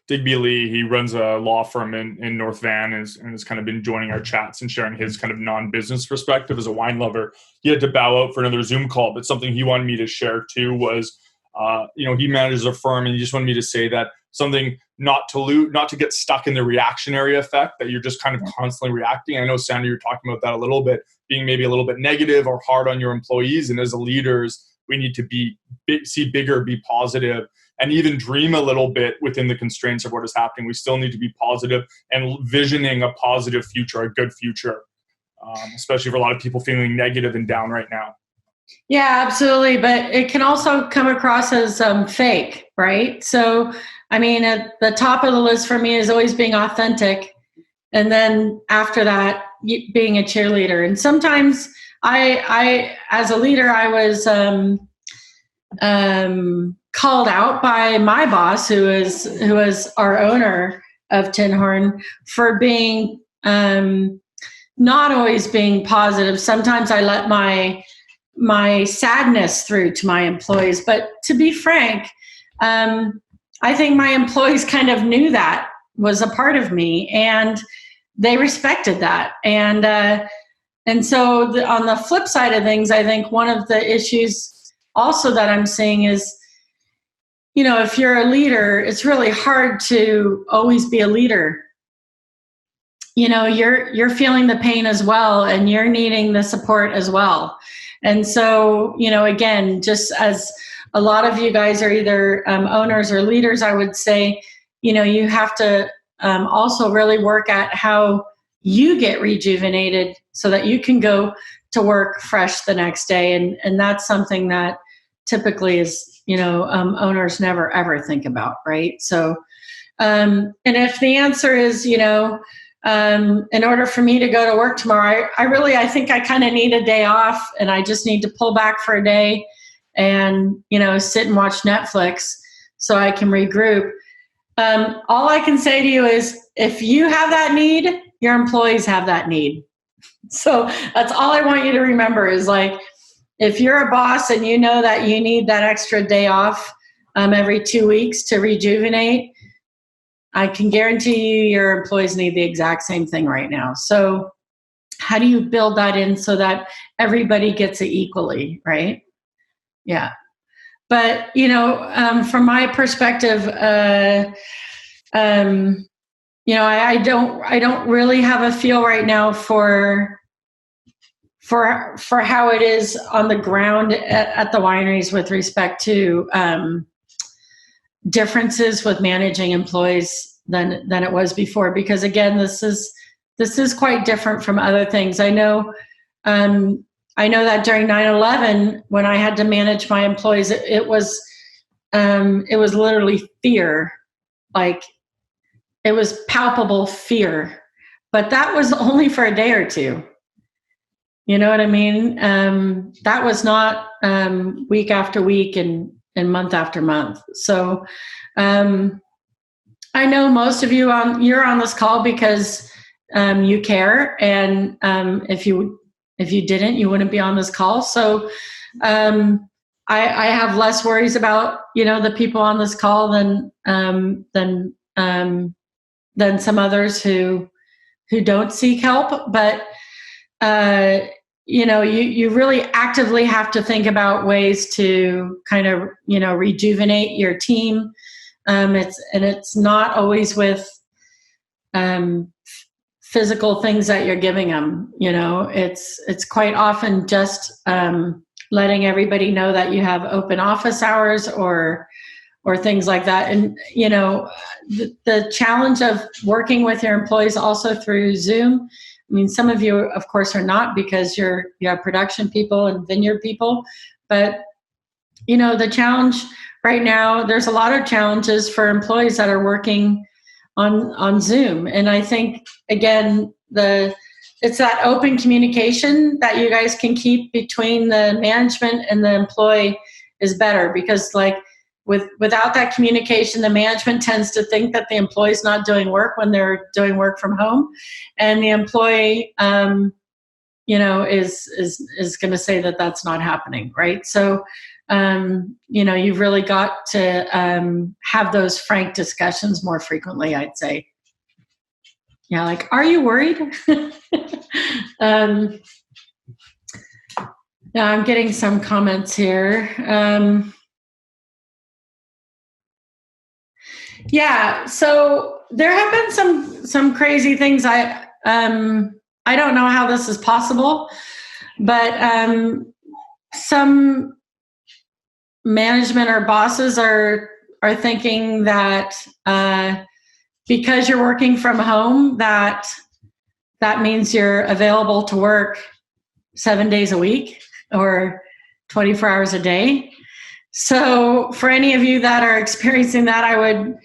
Lee, he runs a law firm in North Van and has kind of been joining our chats and sharing his kind of non-business perspective as a wine lover. He had to bow out for another Zoom call, but something he wanted me to share too was, he manages a firm and he just wanted me to say that something not to get stuck in the reactionary effect, that you're just kind of constantly reacting. I know, Sandra, you're talking about that a little bit, being maybe a little bit negative or hard on your employees. And as leaders, we need to see bigger, be positive, and even dream a little bit within the constraints of what is happening. We still need to be positive and visioning a positive future, a good future, especially for a lot of people feeling negative and down right now. Yeah, absolutely. But it can also come across as fake, right? So, at the top of the list for me is always being authentic. And then after that, being a cheerleader. And sometimes I as a leader, I was called out by my boss, who is our owner of Tin Horn, for being not always being positive. Sometimes I let my sadness through to my employees. But to be frank, I think my employees kind of knew that was a part of me, and they respected that. And so on the flip side of things, I think one of the issues also that I'm seeing is, if you're a leader, it's really hard to always be a leader. You're feeling the pain as well, and you're needing the support as well. And so, again, just as a lot of you guys are either owners or leaders, I would say, you have to also really work at how you get rejuvenated so that you can go to work fresh the next day. And that's something that typically is, owners never ever think about, right? So, and if the answer is, in order for me to go to work tomorrow, I think I kind of need a day off, and I just need to pull back for a day and, sit and watch Netflix so I can regroup. All I can say to you is, if you have that need, your employees have that need. So that's all I want you to remember is, like, if you're a boss and you know that you need that extra day off every 2 weeks to rejuvenate, I can guarantee you your employees need the exact same thing right now. So how do you build that in so that everybody gets it equally, right? Yeah. But, from my perspective, I don't really have a feel right now for how it is on the ground at the wineries with respect to differences with managing employees than it was before. Because again, this is quite different from other things. I know that during 9/11, when I had to manage my employees, it was literally fear. Like, it was palpable fear, but that was only for a day or two. You know what I mean? That was not week after week and month after month. So I know most of you're on this call because you care, and if you didn't, you wouldn't be on this call. So I have less worries about the people on this call than some others who don't seek help. But you really actively have to think about ways to kind of rejuvenate your team. It's not always with physical things that you're giving them. It's quite often just letting everybody know that you have open office hours or things like that. And the challenge of working with your employees also through Zoom. I mean, some of you, of course, are not, because you have production people and vineyard people. But, the challenge right now, there's a lot of challenges for employees that are working on Zoom. And I think, again, it's that open communication that you guys can keep between the management and the employee is better, because, like, without that communication, the management tends to think that the employee's not doing work when they're doing work from home, and the employee, is going to say that that's not happening, right? So, you've really got to have those frank discussions more frequently, I'd say. Yeah, like, are you worried? Now I'm getting some comments here. Yeah, so there have been some crazy things. I don't know how this is possible, but some management or bosses are thinking that because you're working from home, that means you're available to work 7 days a week or 24 hours a day. So for any of you that are experiencing that, I would,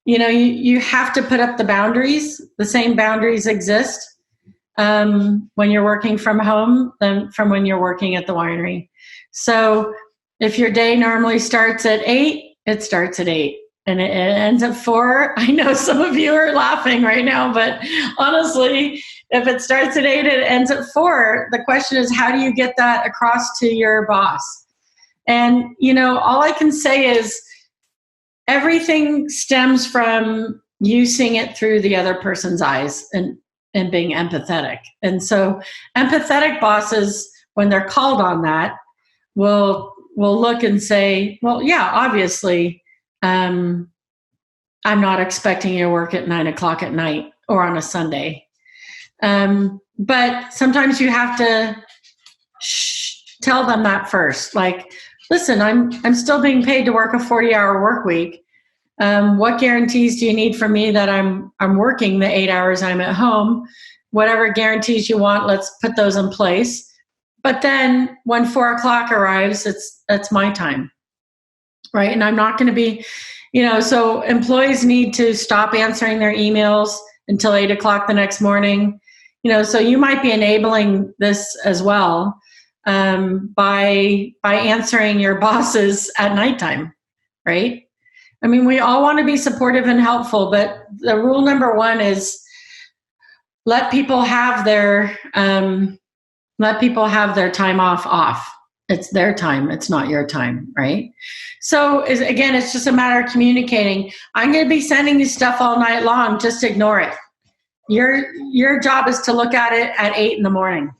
you have to put up the boundaries. The same boundaries exist when you're working from home than from when you're working at the winery. So if your day normally starts at 8, it starts at 8 and it ends at 4. I know some of you are laughing right now, but honestly, if it starts at 8, it ends at 4. The question is, how do you get that across to your boss? And, all I can say is everything stems from you seeing it through the other person's eyes and being empathetic. And so empathetic bosses, when they're called on that, will look and say, well, yeah, obviously, I'm not expecting you to work at 9:00 at night or on a Sunday. But sometimes you have to tell them that first. Like, listen, I'm still being paid to work a 40-hour work week. What guarantees do you need from me that I'm working the 8 hours I'm at home? Whatever guarantees you want, let's put those in place. But then when 4 o'clock arrives, that's my time, right? And I'm not going to be, so employees need to stop answering their emails until 8 o'clock the next morning. So you might be enabling this as well by answering your bosses at nighttime, right? I mean, we all want to be supportive and helpful, but the rule number one is let people have their time off. It's their time. It's not your time, right? So again, it's just a matter of communicating. I'm going to be sending you stuff all night long. Just ignore it. Your job is to look at it at 8 a.m.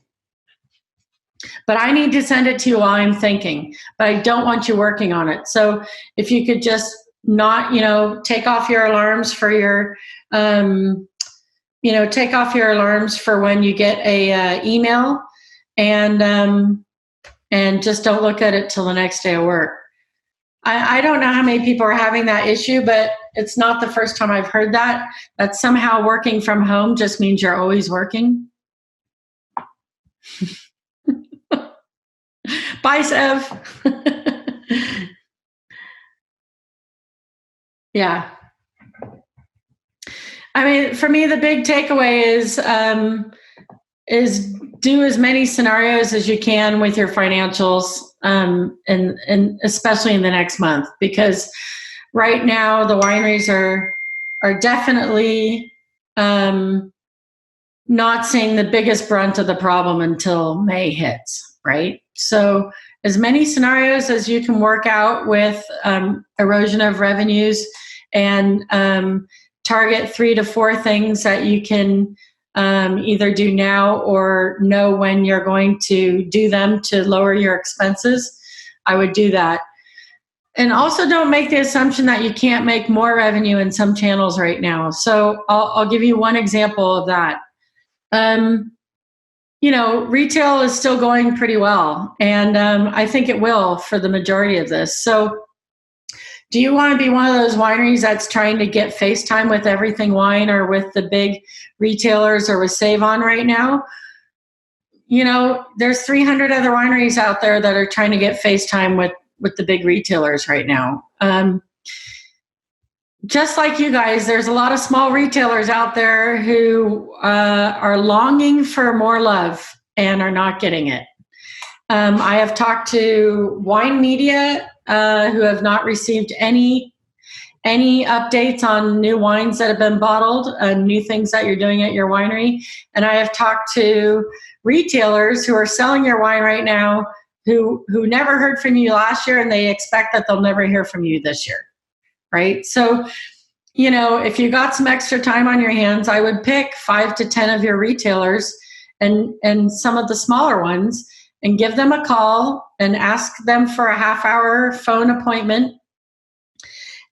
But I need to send it to you while I'm thinking. But I don't want you working on it. So if you could just not, take off your alarms for your, take off your alarms for when you get a email, and just don't look at it till the next day of work. I don't know how many people are having that issue, but it's not the first time I've heard that somehow working from home just means you're always working. Bye, Sev. Yeah. I mean, for me, the big takeaway is do as many scenarios as you can with your financials, and especially in the next month, because right now the wineries are definitely not seeing the biggest brunt of the problem until May hits, right? So as many scenarios as you can work out with erosion of revenues, and target 3 to 4 things that you can either do now or know when you're going to do them to lower your expenses. I would do that. And also don't make the assumption that you can't make more revenue in some channels right now. So I'll give you one example of that. Retail is still going pretty well, and I think it will for the majority of this. So do you want to be one of those wineries that's trying to get FaceTime with Everything Wine or with the big retailers or with Save On right now? There's 300 other wineries out there that are trying to get FaceTime with the big retailers right now. Just like you guys, there's a lot of small retailers out there who are longing for more love and are not getting it. I have talked to wine media who have not received any updates on new wines that have been bottled, new things that you're doing at your winery. And I have talked to retailers who are selling your wine right now who never heard from you last year, and they expect that they'll never hear from you this year, right? So, if you got some extra time on your hands, I would pick 5 to 10 of your retailers and some of the smaller ones, and give them a call and ask them for a half-hour phone appointment,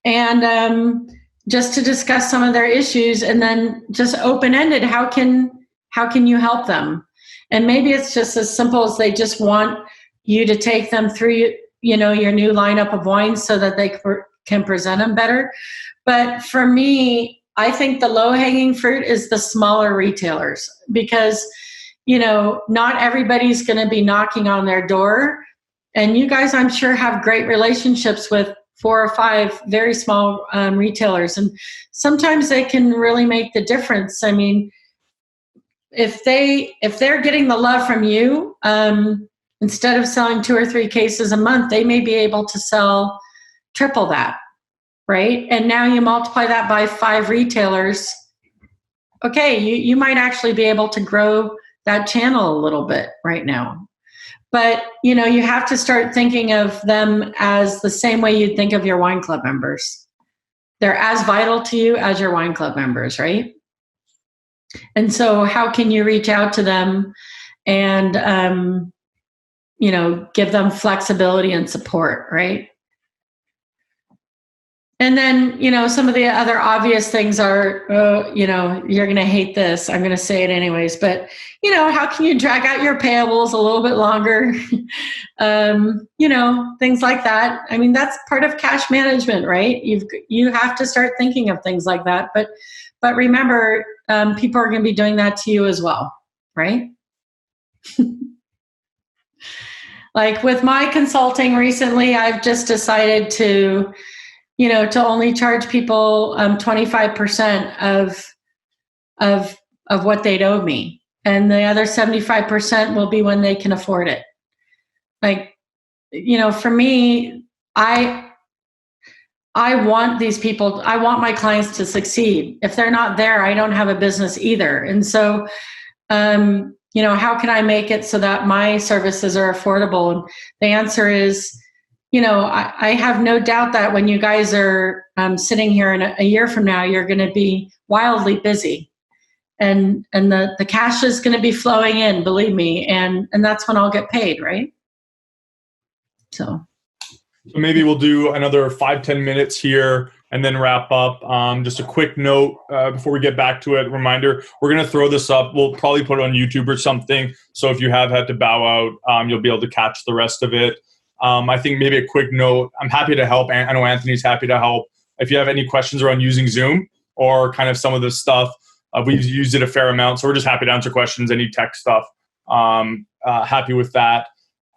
and just to discuss some of their issues, and then just open-ended, how can you help them? And maybe it's just as simple as they just want you to take them through, your new lineup of wines so that they can present them better. But for me, I think the low-hanging fruit is the smaller retailers, because not everybody's going to be knocking on their door. And you guys, I'm sure, have great relationships with 4 or 5 very small retailers. And sometimes they can really make the difference. I mean, if they're getting the love from you, instead of selling 2 or 3 cases a month, they may be able to sell triple that, right? And now you multiply that by 5 retailers. Okay, you might actually be able to grow that channel a little bit right now. But, you have to start thinking of them as the same way you'd think of your wine club members. They're as vital to you as your wine club members, right? And so how can you reach out to them and, give them flexibility and support, right? And then, some of the other obvious things are, you're going to hate this. I'm going to say it anyways. But, how can you drag out your payables a little bit longer? Things like that. I mean, that's part of cash management, right? You have to start thinking of things like that. But remember, people are going to be doing that to you as well, right? Like with my consulting recently, I've just decided to only charge people 25% of what they'd owe me. And the other 75% will be when they can afford it. Like, for me, I want these people, I want my clients to succeed. If they're not there, I don't have a business either. And so, how can I make it so that my services are affordable? And the answer is, I have no doubt that when you guys are sitting here in a year from now, you're going to be wildly busy, and the cash is going to be flowing in, believe me, and that's when I'll get paid, right? So maybe we'll do another 5-10 minutes here and then wrap up. Just a quick note before we get back to it. Reminder, we're going to throw this up. We'll probably put it on YouTube or something. So if you have had to bow out, you'll be able to catch the rest of it. I think maybe a quick note, I'm happy to help. I know Anthony's happy to help. If you have any questions around using Zoom or kind of some of this stuff, we've used it a fair amount. So we're just happy to answer questions, any tech stuff. Happy with that.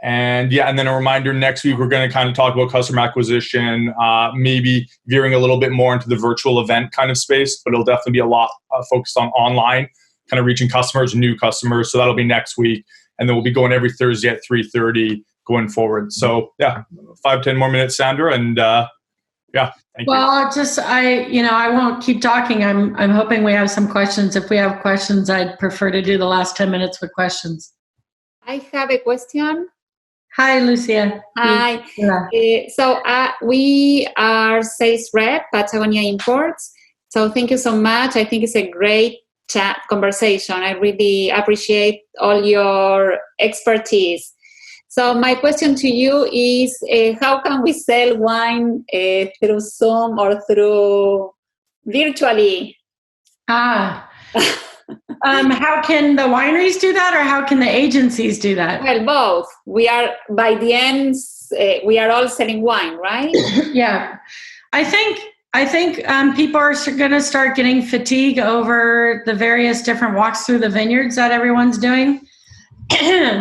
And then a reminder, next week, we're going to kind of talk about customer acquisition, maybe veering a little bit more into the virtual event kind of space, but it'll definitely be a lot focused on online, kind of reaching customers, new customers. So that'll be next week. And then we'll be going every Thursday at 3:30 going forward. So 5-10 more minutes, Sandra. And thank you. Well, I won't keep talking. I'm hoping we have some questions. If we have questions, I'd prefer to do the last 10 minutes with questions. I have a question. Hi, Lucia. Hi. Yeah. So we are sales rep, Patagonia Imports. So thank you so much. I think it's a great conversation. I really appreciate all your expertise. So my question to you is, how can we sell wine through Zoom or through virtually? How can the wineries do that, or how can the agencies do that? Well, both. We are, by the end, we are all selling wine, right? Yeah. I think people are going to start getting fatigue over the various different walks through the vineyards that everyone's doing.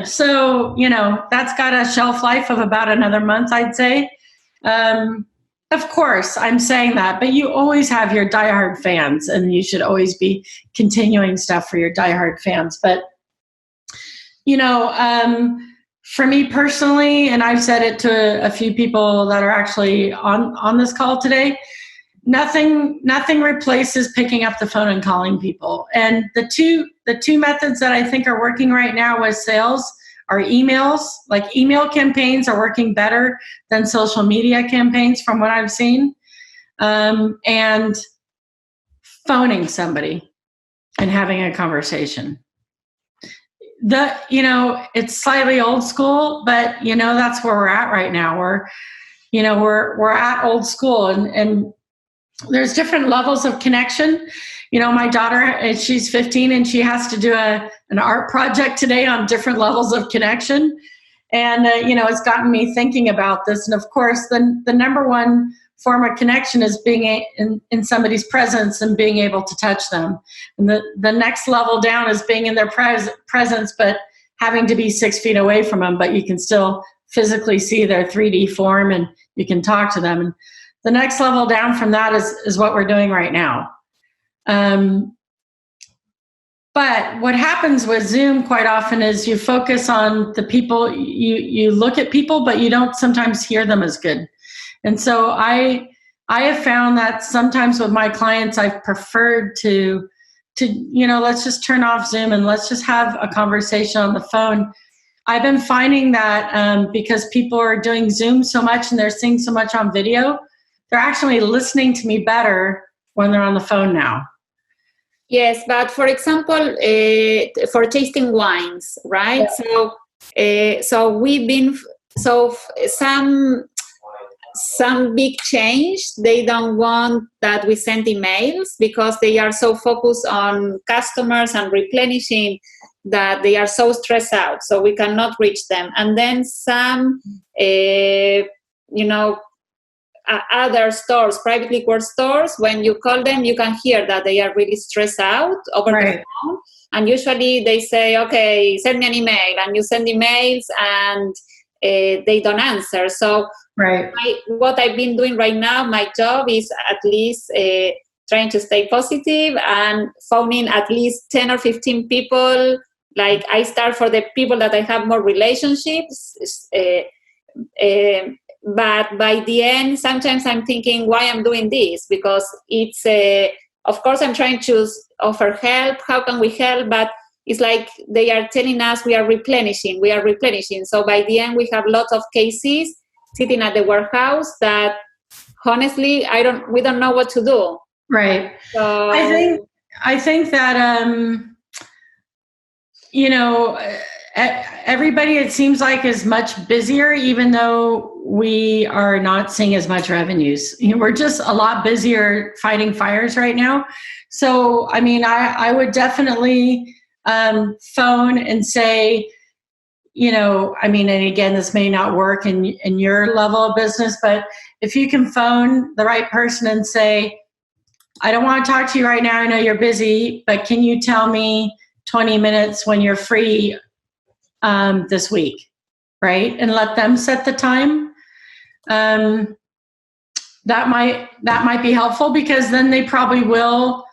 So, that's got a shelf life of about another month, I'd say. Of course, I'm saying that, but you always have your diehard fans, and you should always be continuing stuff for your diehard fans. But, for me personally, and I've said it to a few people that are actually on this call today, nothing replaces picking up the phone and calling people. And the two methods that I think are working right now with sales are emails. Like, email campaigns are working better than social media campaigns from what I've seen. And phoning somebody and having a conversation. It's slightly old school, but that's where we're at right now. We're at old school, and there's different levels of connection. My daughter, she's 15, and she has to do an art project today on different levels of connection. And, it's gotten me thinking about this. And of course, the number one form of connection is being in somebody's presence and being able to touch them. And the next level down is being in their presence, but having to be 6 feet away from them, but you can still physically see their 3D form and you can talk to them. And the next level down from that is what we're doing right now. But what happens with Zoom quite often is you focus on the people, you look at people, but you don't sometimes hear them as good. And so I have found that sometimes with my clients, I've preferred to let's just turn off Zoom and let's just have a conversation on the phone. I've been finding that because people are doing Zoom so much and they're seeing so much on video, they're actually listening to me better when they're on the phone now. Yes, but for example, for tasting wines, right? Yeah. So some big change, they don't want that we send emails because they are so focused on customers and replenishing that they are so stressed out, so we cannot reach them. And then some, other stores, private liquor stores, when you call them, you can hear that they are really stressed out over the phone. And usually they say, okay, send me an email, and you send emails and they don't answer. So what I've been doing right now, my job is at least trying to stay positive and phoning at least 10 or 15 people. Like I start for the people that I have more relationships. But by the end, sometimes I'm thinking why I'm doing this, because it's, of course, I'm trying to offer help. How can we help? But it's like they are telling us we are replenishing. So by the end, we have lots of cases sitting at the warehouse that, honestly, we don't know what to do. Right. So I think that everybody, it seems like, is much busier, even though we are not seeing as much revenues. We're just a lot busier fighting fires right now. So, I mean, I would definitely phone and say, and again, this may not work in your level of business, but if you can phone the right person and say, I don't want to talk to you right now, I know you're busy, but can you tell me 20 minutes when you're free this week, right? And let them set the time. That might be helpful, because then they probably will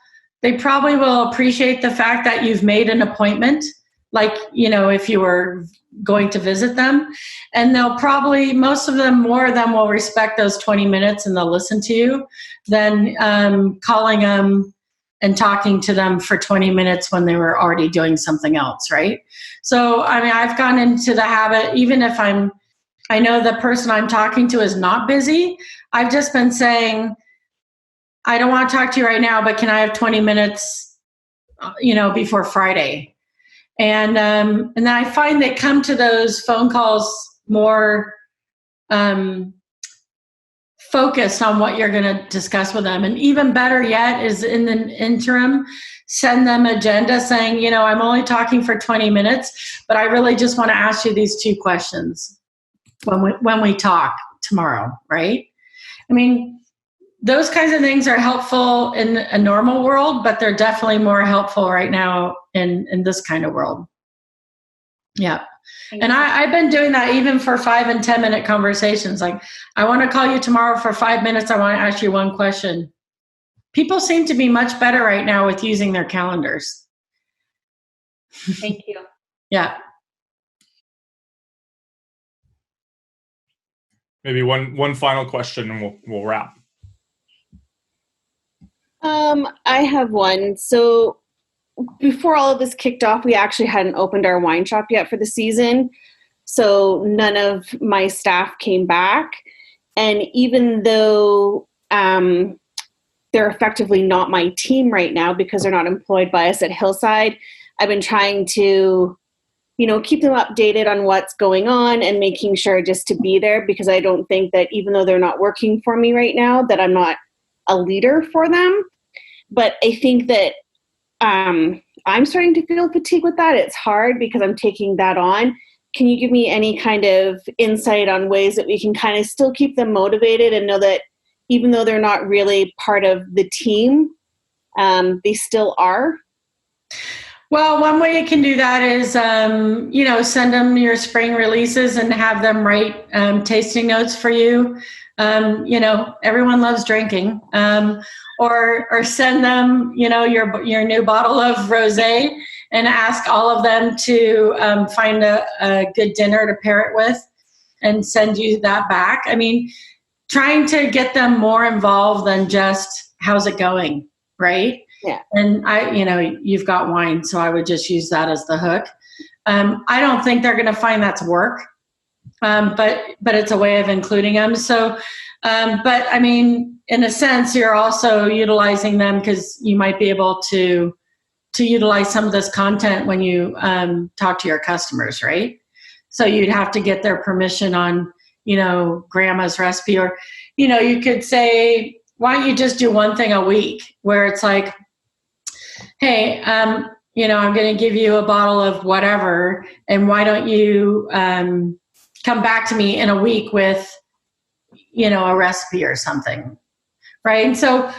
appreciate the fact that you've made an appointment, like, if you were going to visit them, and they'll probably, more of them will respect those 20 minutes and they'll listen to you than calling them and talking to them for 20 minutes when they were already doing something else, right? So, I've gone into the habit, even if I know the person I'm talking to is not busy, I've just been saying, I don't want to talk to you right now, but can I have 20 minutes, before Friday? And then I find they come to those phone calls more focused on what you're going to discuss with them. And even better yet is, in the interim, send them agenda saying, I'm only talking for 20 minutes, but I really just want to ask you these 2 questions when we talk tomorrow, right? Those kinds of things are helpful in a normal world, but they're definitely more helpful right now in this kind of world. Yeah. And I've been doing that even for 5 and 10 minute conversations. Like, I want to call you tomorrow for 5 minutes. I want to ask you one question. People seem to be much better right now with using their calendars. Thank you. Yeah. Maybe one final question and we'll wrap. I have one. So before all of this kicked off, we actually hadn't opened our wine shop yet for the season. So none of my staff came back. And even though they're effectively not my team right now because they're not employed by us at Hillside, I've been trying to, keep them updated on what's going on and making sure just to be there, because I don't think that even though they're not working for me right now, that I'm not a leader for them. But I think that I'm starting to feel fatigue with that. It's hard because I'm taking that on. Can you give me any kind of insight on ways that we can kind of still keep them motivated and know that even though they're not really part of the team, they still are? Well, one way you can do that is, send them your spring releases and have them write tasting notes for you. Everyone loves drinking. Or send them, your new bottle of rosé and ask all of them to find a good dinner to pair it with and send you that back. Trying to get them more involved than just how's it going, right? Yeah. And you've got wine, so I would just use that as the hook. I don't think they're going to find that's work, but it's a way of including them. So, in a sense, you're also utilizing them because you might be able to utilize some of this content when you talk to your customers, right? So you'd have to get their permission on, grandma's recipe. Or, you could say, why don't you just do one thing a week where it's like, hey, I'm going to give you a bottle of whatever, and why don't you come back to me in a week with, a recipe or something, right? And so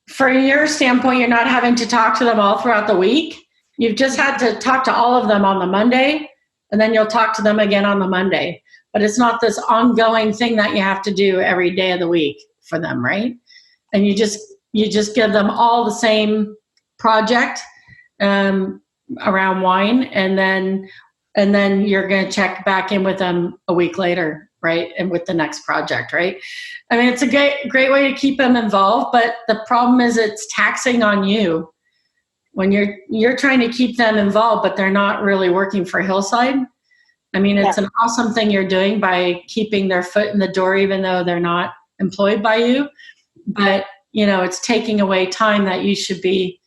from your standpoint, you're not having to talk to them all throughout the week. You've just had to talk to all of them on the Monday, and then you'll talk to them again on the Monday. But it's not this ongoing thing that you have to do every day of the week for them, right? And you just give them all the same project around wine, and then you're going to check back in with them a week later, right? And with the next project, right? I mean, it's a great way to keep them involved, but the problem is it's taxing on you when you're trying to keep them involved, but they're not really working for Hillside. I mean, it's an awesome thing you're doing by keeping their foot in the door, even though they're not employed by you. But, it's taking away time that you should be,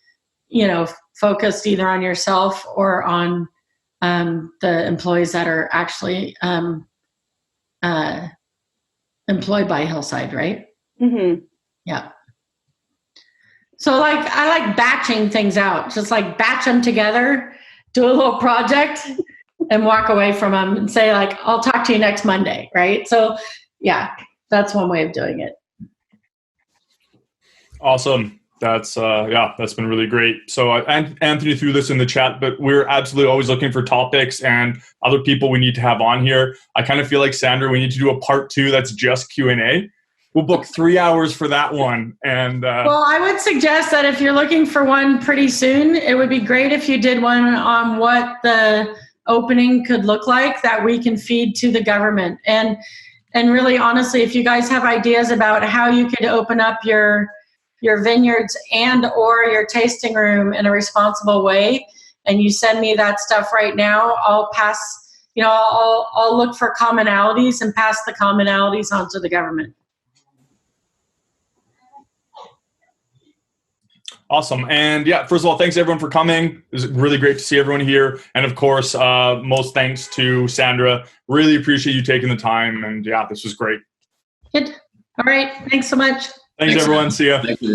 focused either on yourself or on the employees that are actually employed by Hillside, right? Mm-hmm. Yeah. So I like batching things out, just like batch them together, do a little project and walk away from them and say like, I'll talk to you next Monday. Right. So yeah, that's one way of doing it. Awesome. That's been really great. So Anthony threw this in the chat, but we're absolutely always looking for topics and other people we need to have on here. I kind of feel like, Sandra, we need to do a part 2 that's just Q&A. We'll book 3 hours for that one. And well, I would suggest that if you're looking for one pretty soon, it would be great if you did one on what the opening could look like that we can feed to the government. And really, honestly, if you guys have ideas about how you could open up your vineyards and or your tasting room in a responsible way, and you send me that stuff right now, I'll pass, I'll look for commonalities and pass the commonalities on to the government. Awesome. And first of all, thanks everyone for coming. It was really great to see everyone here. And of course, most thanks to Sandra. Really appreciate you taking the time. And this was great. Good. All right. Thanks so much. Thanks everyone. See ya. Thank you.